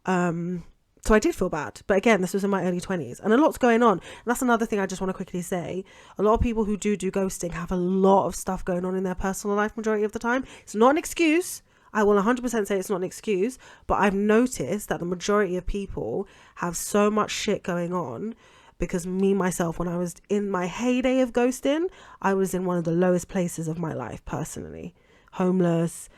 So I did feel bad. But again, this was in my early 20s and a lot's going on. And that's another thing I just want to quickly say. A lot of people who do ghosting have a lot of stuff going on in their personal life majority of the time. It's not an excuse. I will 100% say it's not an excuse. But I've noticed that the majority of people have so much shit going on, because myself, when I was in my heyday of ghosting, I was in one of the lowest places of my life personally. Homeless,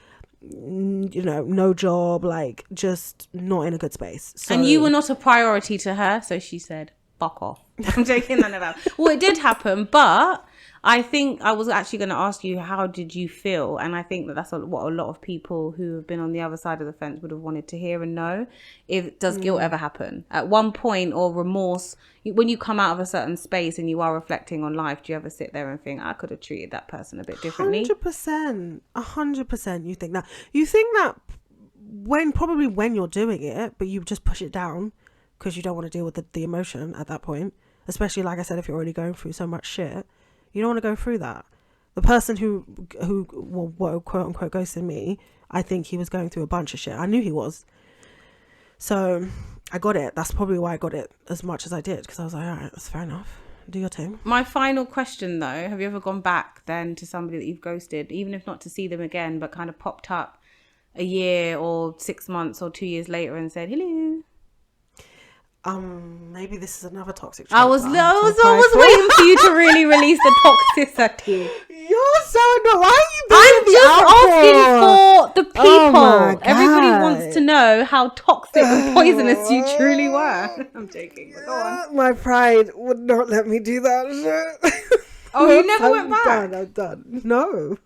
no job, like just not in a good space. So, and you were not a priority to her, so she said, fuck off. I'm joking. None of that. Well, it did happen, but I think I was actually going to ask you, how did you feel? And I think that's what a lot of people who have been on the other side of the fence would have wanted to hear and know. Does guilt ever happen at one point, or remorse when you come out of a certain space and you are reflecting on life? Do you ever sit there and think, I could have treated that person a bit differently? 100%. You think that when you're doing it, but you just push it down because you don't want to deal with the emotion at that point. Especially, like I said, if you're already going through so much shit. You don't want to go through that. The person who quote unquote ghosted me, I think he was going through a bunch of shit. I knew he was. So I got it. That's probably why I got it as much as I did, because I was like, all right, that's fair enough. Do your thing. My final question, though, have you ever gone back then to somebody that you've ghosted, even if not to see them again, but kind of popped up a year or 6 months or 2 years later and said, hello? Maybe this is another toxic trait. I was waiting for you to really release the toxicity. You're so annoying. Why are you I'm just asking for the people. Oh Everybody wants to know how toxic and poisonous you truly were. I'm joking, but go on. My pride would not let me do that. Oh, you never went back? I'm done. No.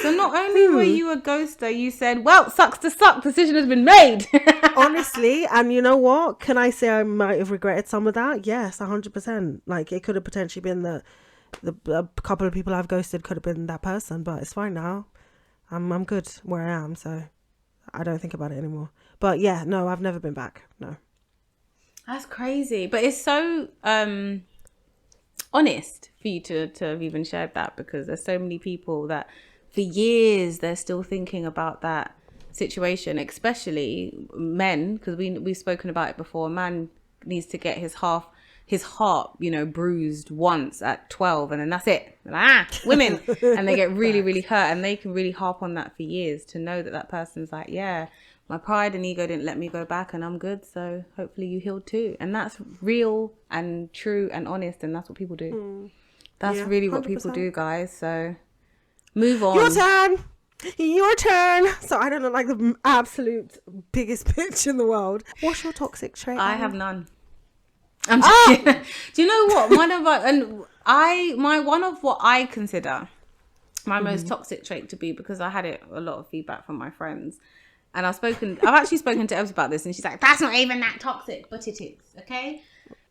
So not only were you a ghoster, you said, well, sucks to suck, decision has been made. Honestly, and you know what? Can I say I might have regretted some of that? Yes, 100%. Like, it could have potentially been the a couple of people I've ghosted could have been that person, but it's fine now. I'm good where I am, so I don't think about it anymore. But yeah, no, I've never been back. No. That's crazy. But it's so honest for you to have even shared that, because there's so many people that for years they're still thinking about that situation, especially men, because we've spoken about it before. A man needs to get his heart, bruised once at 12, and then that's it. Women, and they get really, really hurt, and they can really harp on that for years to know that person's like, yeah, my pride and ego didn't let me go back, and I'm good, so hopefully you healed too. And that's real and true and honest, and that's what people do. That's really what 100%. People do, guys. So move on. Your turn. So I don't look like the absolute biggest bitch in the world. What's your toxic trait? I have none. I'm joking. Do you know what? One of what I consider my most toxic trait to be, because I had a lot of feedback from my friends, and I've actually spoken to Ebz about this, and she's like, that's not even that toxic, but it is. Okay.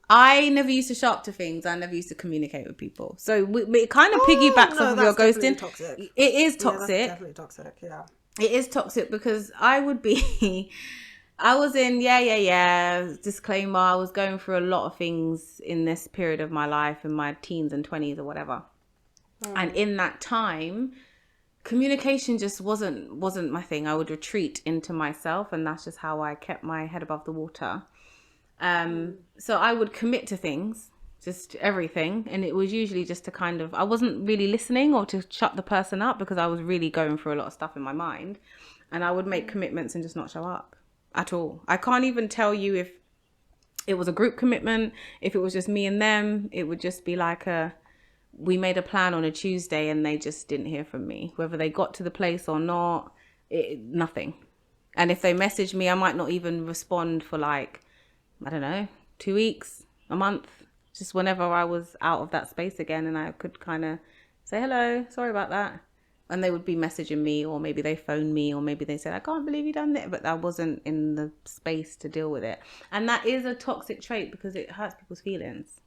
I never used to show up to things. I never used to communicate with people. So it kind of piggybacks off of your ghosting. Toxic. It is toxic. Yeah, that's definitely toxic. Yeah. It is toxic, because I was in, disclaimer, I was going through a lot of things in this period of my life, in my teens and 20s or whatever. And in that time, communication just wasn't my thing. I would retreat into myself, and that's just how I kept my head above the water. So I would commit to things, just everything. And it was usually just to I wasn't really listening or to shut the person up, because I was really going through a lot of stuff in my mind, and I would make commitments and just not show up at all. I can't even tell you if it was a group commitment, if it was just me and them. It would just be like we made a plan on a Tuesday and they just didn't hear from me, whether they got to the place or not, nothing. And if they messaged me, I might not even respond for 2 weeks, a month, just whenever I was out of that space again, and I could kind of say, hello, sorry about that. And they would be messaging me, or maybe they phoned me, or maybe they said, I can't believe you done that. But I wasn't in the space to deal with it. And that is a toxic trait, because it hurts people's feelings.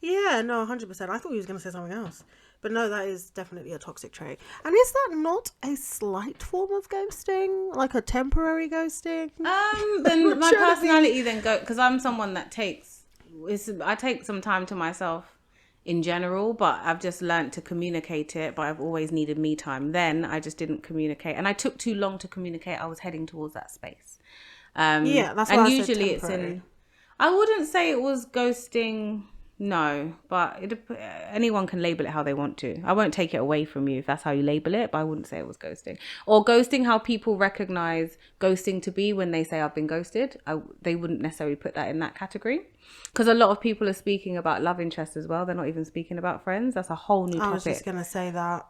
Yeah, no, 100%. I thought you was going to say something else. But no, that is definitely a toxic trait. And is that not a slight form of ghosting? Like a temporary ghosting? Then my personality then because I'm someone that I take some time to myself in general, but I've just learned to communicate it, but I've always needed me time. Then I just didn't communicate, and I took too long to communicate. I was heading towards that space. That's why and I usually said temporary. it's I wouldn't say it was ghosting. No, but anyone can label it how they want to. I won't take it away from you if that's how you label it, but I wouldn't say it was ghosting. Or ghosting, how people recognize ghosting to be when they say I've been ghosted. They wouldn't necessarily put that in that category, because a lot of people are speaking about love interest as well. They're not even speaking about friends. That's a whole new topic. I was just gonna say that.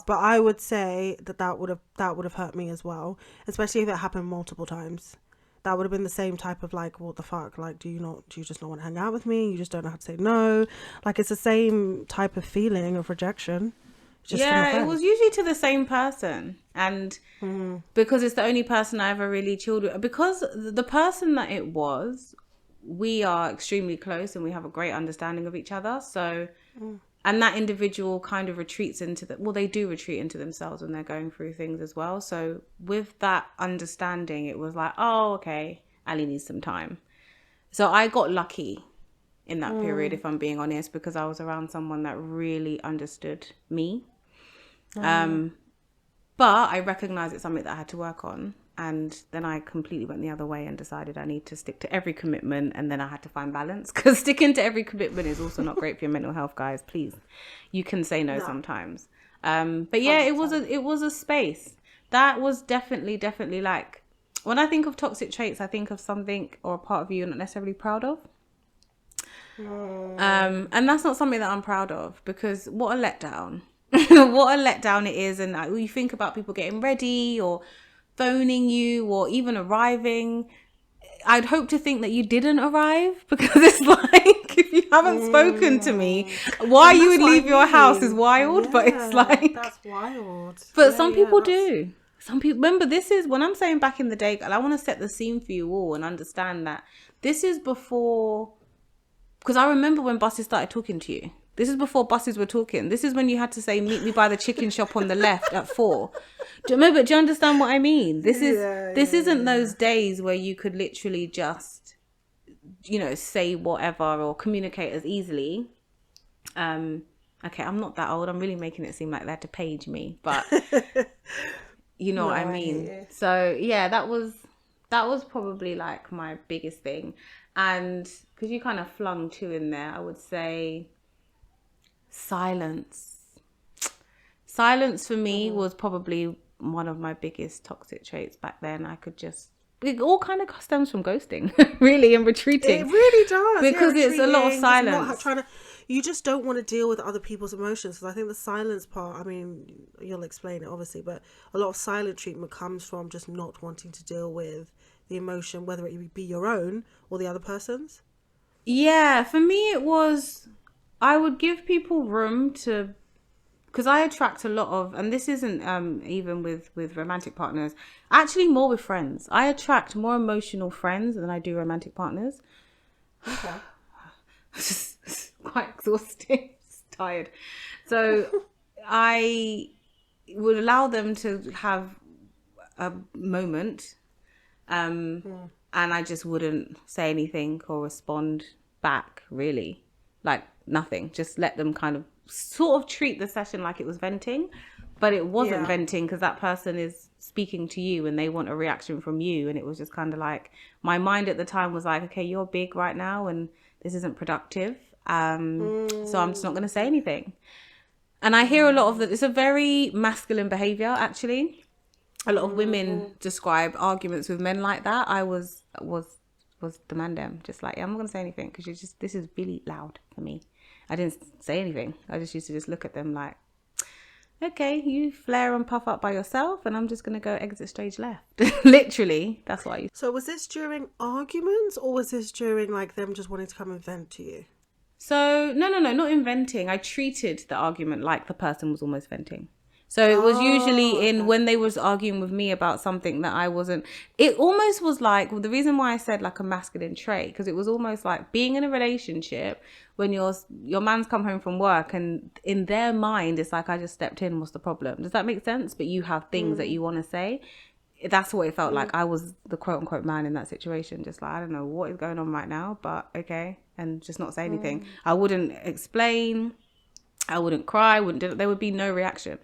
But I would say that would have hurt me as well, especially if it happened multiple times. That would have been the same type of what the fuck? Do you just not want to hang out with me? You just don't know how to say no. It's the same type of feeling of rejection. It was usually to the same person. And because it's the only person I ever really chilled with. Because the person that it was, we are extremely close and we have a great understanding of each other. So, and that individual kind of retreats into they do retreat into themselves when they're going through things as well. So with that understanding, it was like, oh, okay, Ali needs some time. So I got lucky in that period, if I'm being honest, because I was around someone that really understood me. But I recognized it's something that I had to work on. And then I completely went the other way and decided I need to stick to every commitment. And then I had to find balance, because sticking to every commitment is also not great for your mental health, guys. Please, you can say no sometimes. But yeah, 100%. it was a space that was definitely like, when I think of toxic traits, I think of something or a part of you you're not necessarily proud of. And that's not something that I'm proud of, because what a letdown. What a letdown it is. And you think about people getting ready or phoning you or even arriving. I'd hope to think that you didn't arrive, because it's like, if you haven't spoken to me, why you would leave your house is wild. But it's like, that's wild. But some people do. Some people, remember, this is when I'm saying back in the day, I want to set the scene for you all and understand that this is before, because I remember when buses started talking to you. This is before buses were talking. This is when you had to say, meet me by the chicken shop on the left at 4. Do you understand what I mean? This isn't those days where you could literally just, say whatever or communicate as easily. Okay, I'm not that old. I'm really making it seem like they had to page me, but you know what I mean? So yeah, that was probably like my biggest thing. And because you kind of flung 2 in there, I would say silence for me was probably one of my biggest toxic traits back then. It all kind of stems from ghosting, really, and retreating. It really does, because it's a lot of silence. You just don't want to deal with other people's emotions. Because I think the silence part, I mean, you'll explain it obviously, but a lot of silent treatment comes from just not wanting to deal with the emotion, whether it be your own or the other person's. Yeah, for me it was, I would give people room to, because I attract a lot of, and this isn't even with romantic partners, actually more with friends. I attract more emotional friends than I do romantic partners. Okay. It's quite exhausting. Just tired. So I would allow them to have a moment, and I just wouldn't say anything or respond back, really. Like nothing. Just let them kind of sort of treat the session like it was venting, but it wasn't venting, because that person is speaking to you and they want a reaction from you. And it was just kind of like, my mind at the time was like, okay, you're big right now and this isn't productive. So I'm just not going to say anything. And I hear a lot of that. It's a very masculine behavior, actually. A lot of women describe arguments with men like that. I was the man them, just like, yeah, I'm not going to say anything, because this is really loud for me. I didn't say anything. I just used to just look at them like, okay, you flare and puff up by yourself, and I'm just going to go exit stage left. Literally, that's what I used. So was this during arguments, or was this during like them just wanting to come and vent to you? So, no, not inventing. I treated the argument like the person was almost venting. So it was usually when they was arguing with me about something that I wasn't, it almost was like, well, the reason why I said like a masculine trait, because it was almost like being in a relationship when your man's come home from work and in their mind, it's like, I just stepped in, what's the problem? Does that make sense? But you have things that you want to say. That's what it felt like. I was the quote unquote man in that situation. Just like, I don't know what is going on right now, but okay. And just not say anything. I wouldn't explain. I wouldn't cry. There would be no reaction.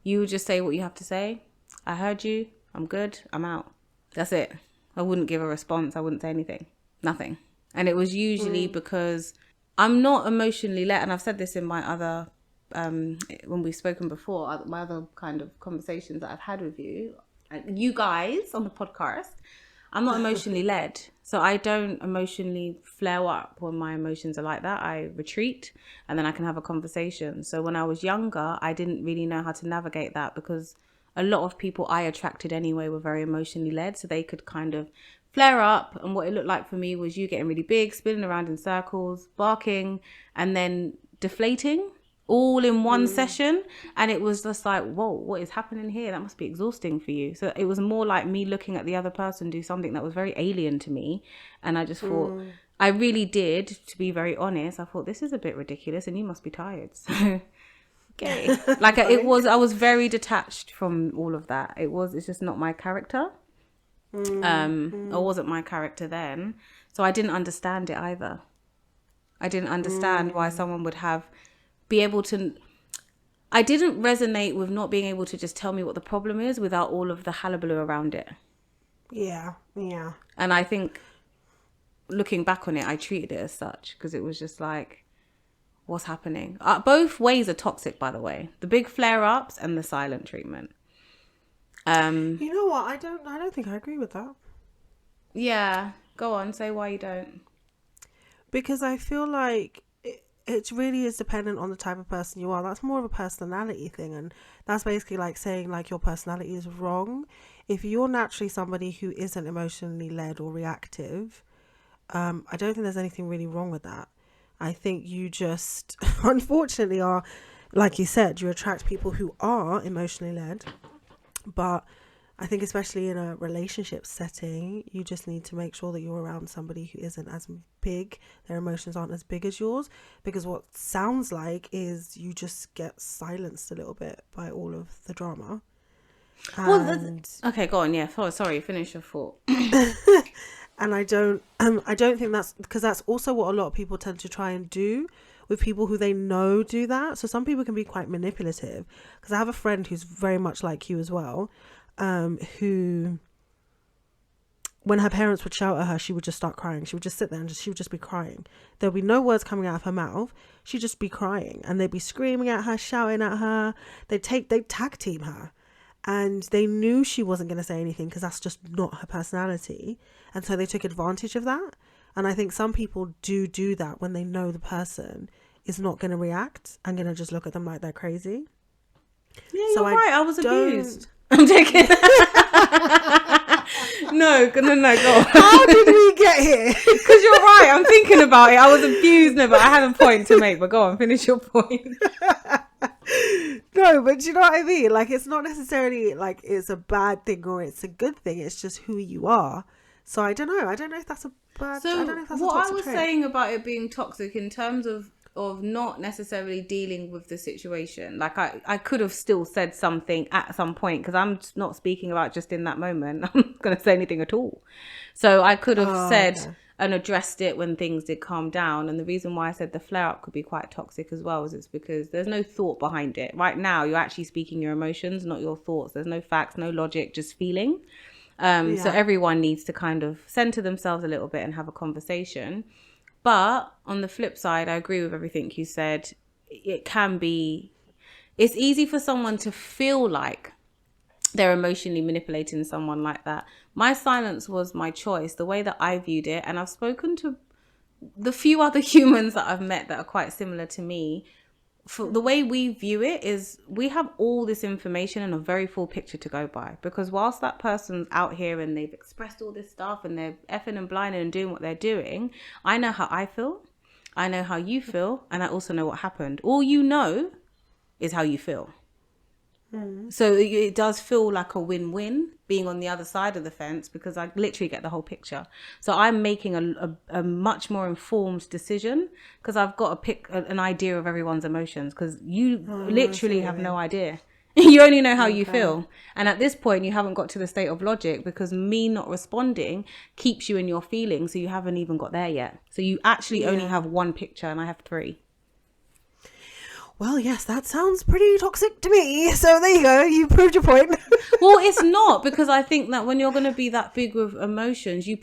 You would just say what you have to say. I heard you. I'm good. I'm out. That's it. I wouldn't give a response. I wouldn't say anything. Nothing. And it was usually because I'm not emotionally led. And I've said this in my other, when we've spoken before, my other kind of conversations that I've had with you guys on the podcast. I'm not emotionally led. So I don't emotionally flare up when my emotions are like that. I retreat and then I can have a conversation. So when I was younger, I didn't really know how to navigate that, because a lot of people I attracted anyway were very emotionally led. So they could kind of flare up. And what it looked like for me was you getting really big, spinning around in circles, barking, and then deflating all in one session. And it was just like, whoa, what is happening here? That must be exhausting for you. So it was more like me looking at the other person do something that was very alien to me. And I just thought, I really did, to be very honest, I thought, this is a bit ridiculous and you must be tired. So, okay. Like I was very detached from all of that. It's just not my character. It wasn't my character then. So I didn't understand it either. I didn't understand why someone would be able to. I didn't resonate with not being able to just tell me what the problem is without all of the hullabaloo around it. Yeah. Yeah. And I think looking back on it, I treated it as such because it was just like, what's happening? Both ways are toxic, by the way. The big flare-ups and the silent treatment. You know what? I don't think I agree with that. Yeah. Go on. Say why you don't. Because I feel like it really is dependent on the type of person you are. That's more of a personality thing, and that's basically like saying like your personality is wrong. If you're naturally somebody who isn't emotionally led or reactive, I don't think there's anything really wrong with that. I think you just unfortunately are, like you said, you attract people who are emotionally led, but I think especially in a relationship setting, you just need to make sure that you're around somebody who isn't as big, their emotions aren't as big as yours, because what sounds like is you just get silenced a little bit by all of the drama. Okay, go on. Yeah, sorry, finish your thought. And I don't think that's, because that's also what a lot of people tend to try and do with people who they know do that. So some people can be quite manipulative, because I have a friend who's very much like you as well, who, when her parents would shout at her, she would just start crying. She would just sit there and she would just be crying. There would be no words coming out of her mouth. She'd just be crying, and they'd be screaming at her, shouting at her. They'd tag team her, and they knew she wasn't going to say anything because that's just not her personality. And so they took advantage of that. And I think some people do that when they know the person is not going to react and going to just look at them like they're crazy. Yeah, you're right. I was abused. I'm taking. No, go on. How did we get here? Because you're right. I'm thinking about it. I was abused, no, but I had a point to make. But go on, finish your point. No, but you know what I mean? Like, it's not necessarily like it's a bad thing or it's a good thing. It's just who you are. So I don't know. I don't know if that's a bad. So I don't know if that's what a toxic I was trait. saying about it being toxic in terms of not necessarily dealing with the situation. Like I could have still said something at some point, because I'm not speaking about just in that moment. I'm not going to say anything at all. So I could have said and addressed it when things did calm down. And the reason why I said the flare up could be quite toxic as well is it's because there's no thought behind it. Right now, you're actually speaking your emotions, not your thoughts. There's no facts, no logic, just feeling. So everyone needs to kind of center themselves a little bit and have a conversation. But on the flip side, I agree with everything you said. It's easy for someone to feel like they're emotionally manipulating someone like that. My silence was my choice, the way that I viewed it. And I've spoken to the few other humans that I've met that are quite similar to me. For the way we view it is we have all this information and a very full picture to go by, because whilst that person's out here and they've expressed all this stuff and they're effing and blinding and doing what they're doing, I know how I feel, I know how you feel, and I also know what happened. All you know is how you feel. So it does feel like a win-win being on the other side of the fence, because I literally get the whole picture. So I'm making a much more informed decision because I've got to pick an idea of everyone's emotions, because you literally have no idea. You only know how you feel. And at this point, you haven't got to the state of logic, because me not responding keeps you in your feelings. So you haven't even got there yet. So you actually only have one picture and I have three. Well, yes, that sounds pretty toxic to me. So there you go. You proved your point. Well, it's not, because I think that when you're going to be that big with emotions, you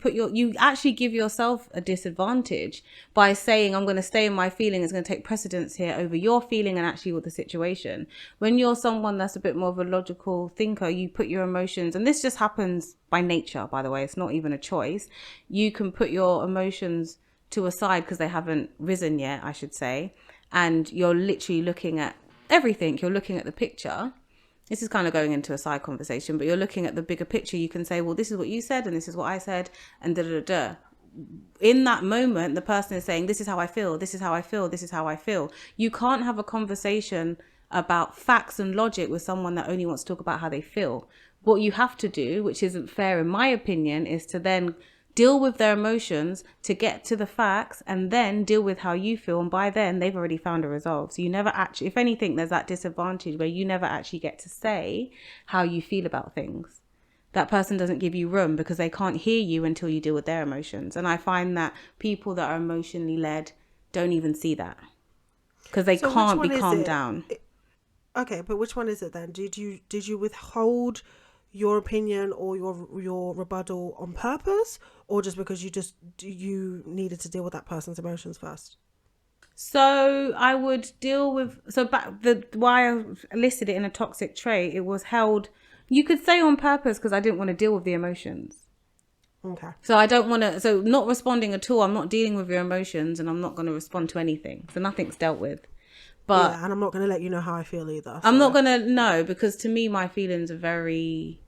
actually give yourself a disadvantage by saying, I'm going to stay in my feeling. It's going to take precedence here over your feeling and actually with the situation. When you're someone that's a bit more of a logical thinker, you put your emotions, and this just happens by nature, by the way, it's not even a choice. You can put your emotions to a side because they haven't risen yet, I should say. And you're literally looking at everything. You're looking at the picture. This is kind of going into a side conversation, but you're looking at the bigger picture. You can say, well, this is what you said and this is what I said, and da-da-da-da. In that moment, the person is saying, this is how I feel, this is how I feel, this is how I feel. You can't have a conversation about facts and logic with someone that only wants to talk about how they feel. What you have to do, which isn't fair in my opinion, is to then deal with their emotions to get to the facts, and then deal with how you feel. And by then they've already found a resolve. So you never actually, if anything, there's that disadvantage where you never actually get to say how you feel about things. That person doesn't give you room because they can't hear you until you deal with their emotions. And I find that people that are emotionally led don't even see that because they can't be calmed down. Okay, but which one is it then? Did you withhold your opinion or your rebuttal on purpose, or just because you needed to deal with that person's emotions first? So I would deal with, why I listed it in a toxic trait, it was held, you could say on purpose, because I didn't want to deal with the emotions. Okay. So I don't want to, so not responding at all. I'm not dealing with your emotions, and I'm not going to respond to anything. So nothing's dealt with. But yeah, and I'm not going to let you know how I feel either. I'm not going to know, because to me, my feelings are very,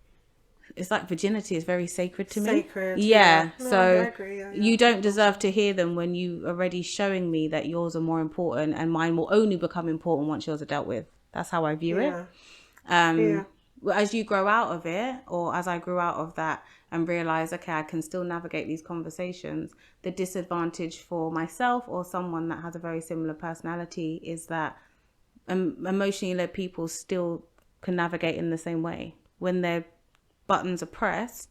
it's like virginity is very sacred to me. Sacred. Yeah. No, So I agree. Yeah. you don't deserve to hear them when you already showing me that yours are more important, and mine will only become important once yours are dealt with. That's how I view it. As you grow out of it, or as I grew out of that and realize, okay, I can still navigate these conversations. The disadvantage for myself or someone that has a very similar personality is that emotionally led people still can navigate in the same way. When their buttons are pressed,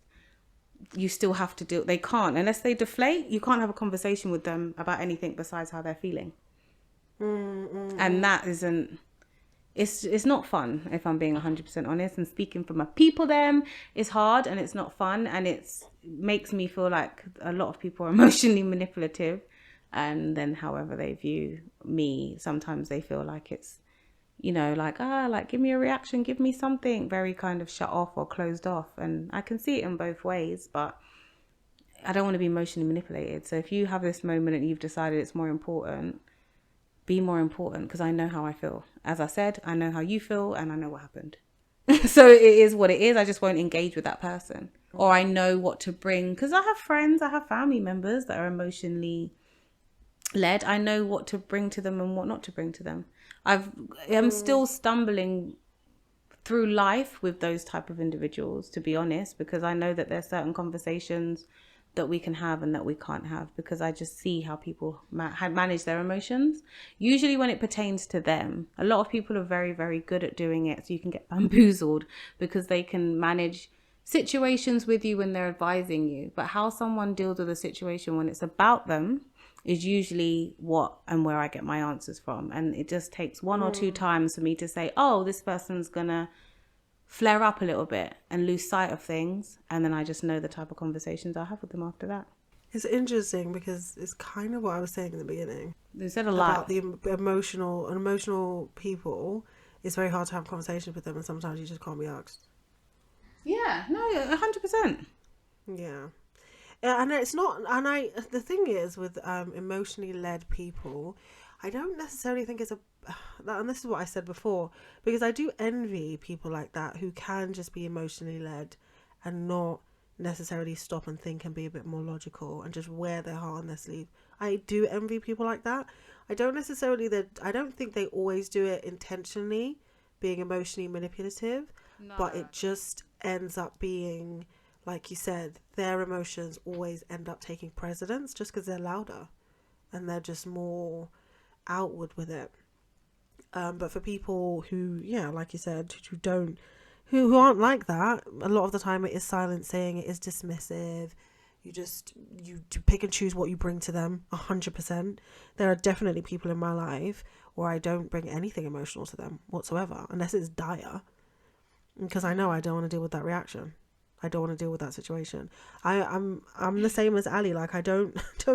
you still have to do, they can't, unless they deflate, you can't have a conversation with them about anything besides how they're feeling. And that isn't, it's not fun, if I'm being 100% honest, and speaking for my people, them, it's hard and it's not fun, and it makes me feel like a lot of people are emotionally manipulative, and then however they view me, sometimes they feel like it's, you know, like, give me a reaction, give me something, very kind of shut off or closed off. And I can see it in both ways, but I don't want to be emotionally manipulated. So if you have this moment and you've decided it's more important, be more important, because I know how I feel. As I said, I know how you feel, and I know what happened. So it is what it is. I just won't engage with that person. Or I know what to bring, because I have friends, I have family members that are emotionally led. I know what to bring to them and what not to bring to them. I'm still stumbling through life with those type of individuals, to be honest, because I know that there's certain conversations that we can have and that we can't have, because I just see how people manage their emotions. Usually when it pertains to them, a lot of people are very, very good at doing it. So you can get bamboozled because they can manage situations with you when they're advising you. But how someone deals with a situation when it's about them is usually what and where I get my answers from. And it just takes one or two times for me to say, oh, this person's gonna flare up a little bit and lose sight of things, and then I just know the type of conversations I have with them after that. It's interesting because it's kind of what I was saying in the beginning. You said a lot about the emotional people. It's very hard to have conversations with them, and sometimes you just can't be asked. Yeah, no, 100%. Yeah. And it's not, the thing is with emotionally led people, I don't necessarily think it's and this is what I said before, because I do envy people like that who can just be emotionally led and not necessarily stop and think and be a bit more logical and just wear their heart on their sleeve. I do envy people like that. I don't think they always do it intentionally, being emotionally manipulative, but it just ends up being, like you said, their emotions always end up taking precedence just because they're louder and they're just more outward with it. But for people who, yeah, like you said, who aren't like that, a lot of the time it is silencing, it is dismissive. You pick and choose what you bring to them, 100%. There are definitely people in my life where I don't bring anything emotional to them whatsoever, unless it's dire, because I know I don't want to deal with that reaction. I don't want to deal with that situation. I'm the same as Ali. Like, I don't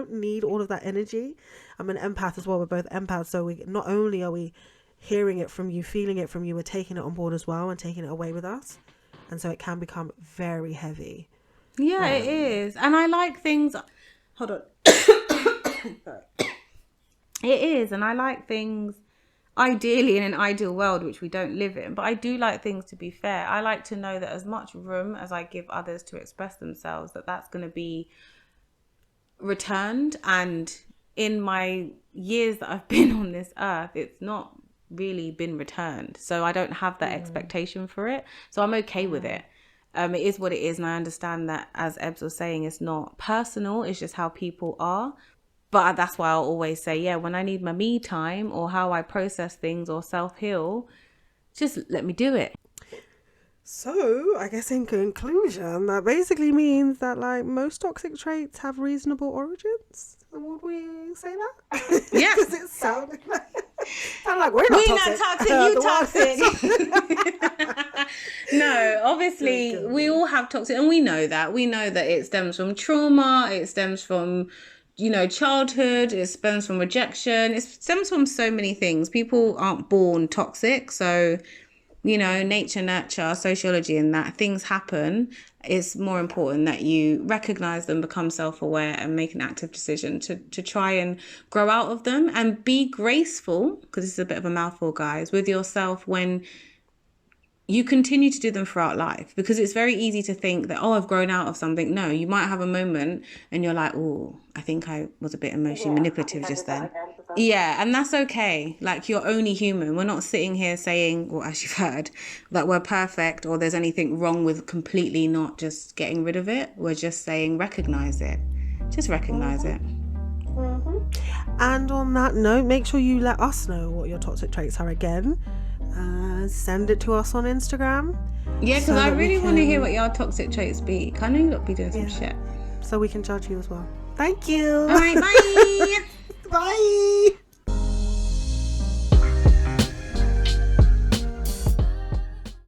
need all of that energy. I'm an empath as well. We're both empaths, so we not only are we hearing it from you, feeling it from you, we're taking it on board as well and taking it away with us, and so it can become very heavy. Yeah, it is. And I like things. Hold on. Sorry. It is, and I like things. Ideally, in an ideal world, which we don't live in, but I do like things to be fair. I like to know that as much room as I give others to express themselves, that's going to be returned. And in my years that I've been on this earth, it's not really been returned. So I don't have that expectation for it. So I'm okay with it. It is what it is. And I understand that, as Ebz was saying, it's not personal. It's just how people are. But that's why I'll always say, yeah, when I need my me time or how I process things or self-heal, just let me do it. So I guess in conclusion, that basically means that, like, most toxic traits have reasonable origins. Would we say that? Yeah. Because it sounded like we're not toxic. Not toxic, you toxic. No, obviously we all have toxic, and we know that it stems from trauma, it stems from, you know, childhood, it stems from rejection, it stems from so many things. People aren't born toxic, so, you know, nature, nurture, sociology, and that things happen. It's more important that you recognize them, become self-aware, and make an active decision to try and grow out of them, and be graceful, because this is a bit of a mouthful, guys, with yourself when you continue to do them throughout life, because it's very easy to think that, oh, I've grown out of something. No, you might have a moment and you're like, oh, I think I was a bit emotionally manipulative just then. Yeah, and that's okay. Like, you're only human. We're not sitting here saying, or as you've heard, that we're perfect or there's anything wrong with completely not just getting rid of it. We're just saying recognize it. Just recognize it. And on that note, make sure you let us know what your toxic traits are again. Send it to us on Instagram. Yeah, because I really want to hear what your toxic traits be. I know you lot be doing some shit. So we can judge you as well. Thank you. All right, bye. Bye.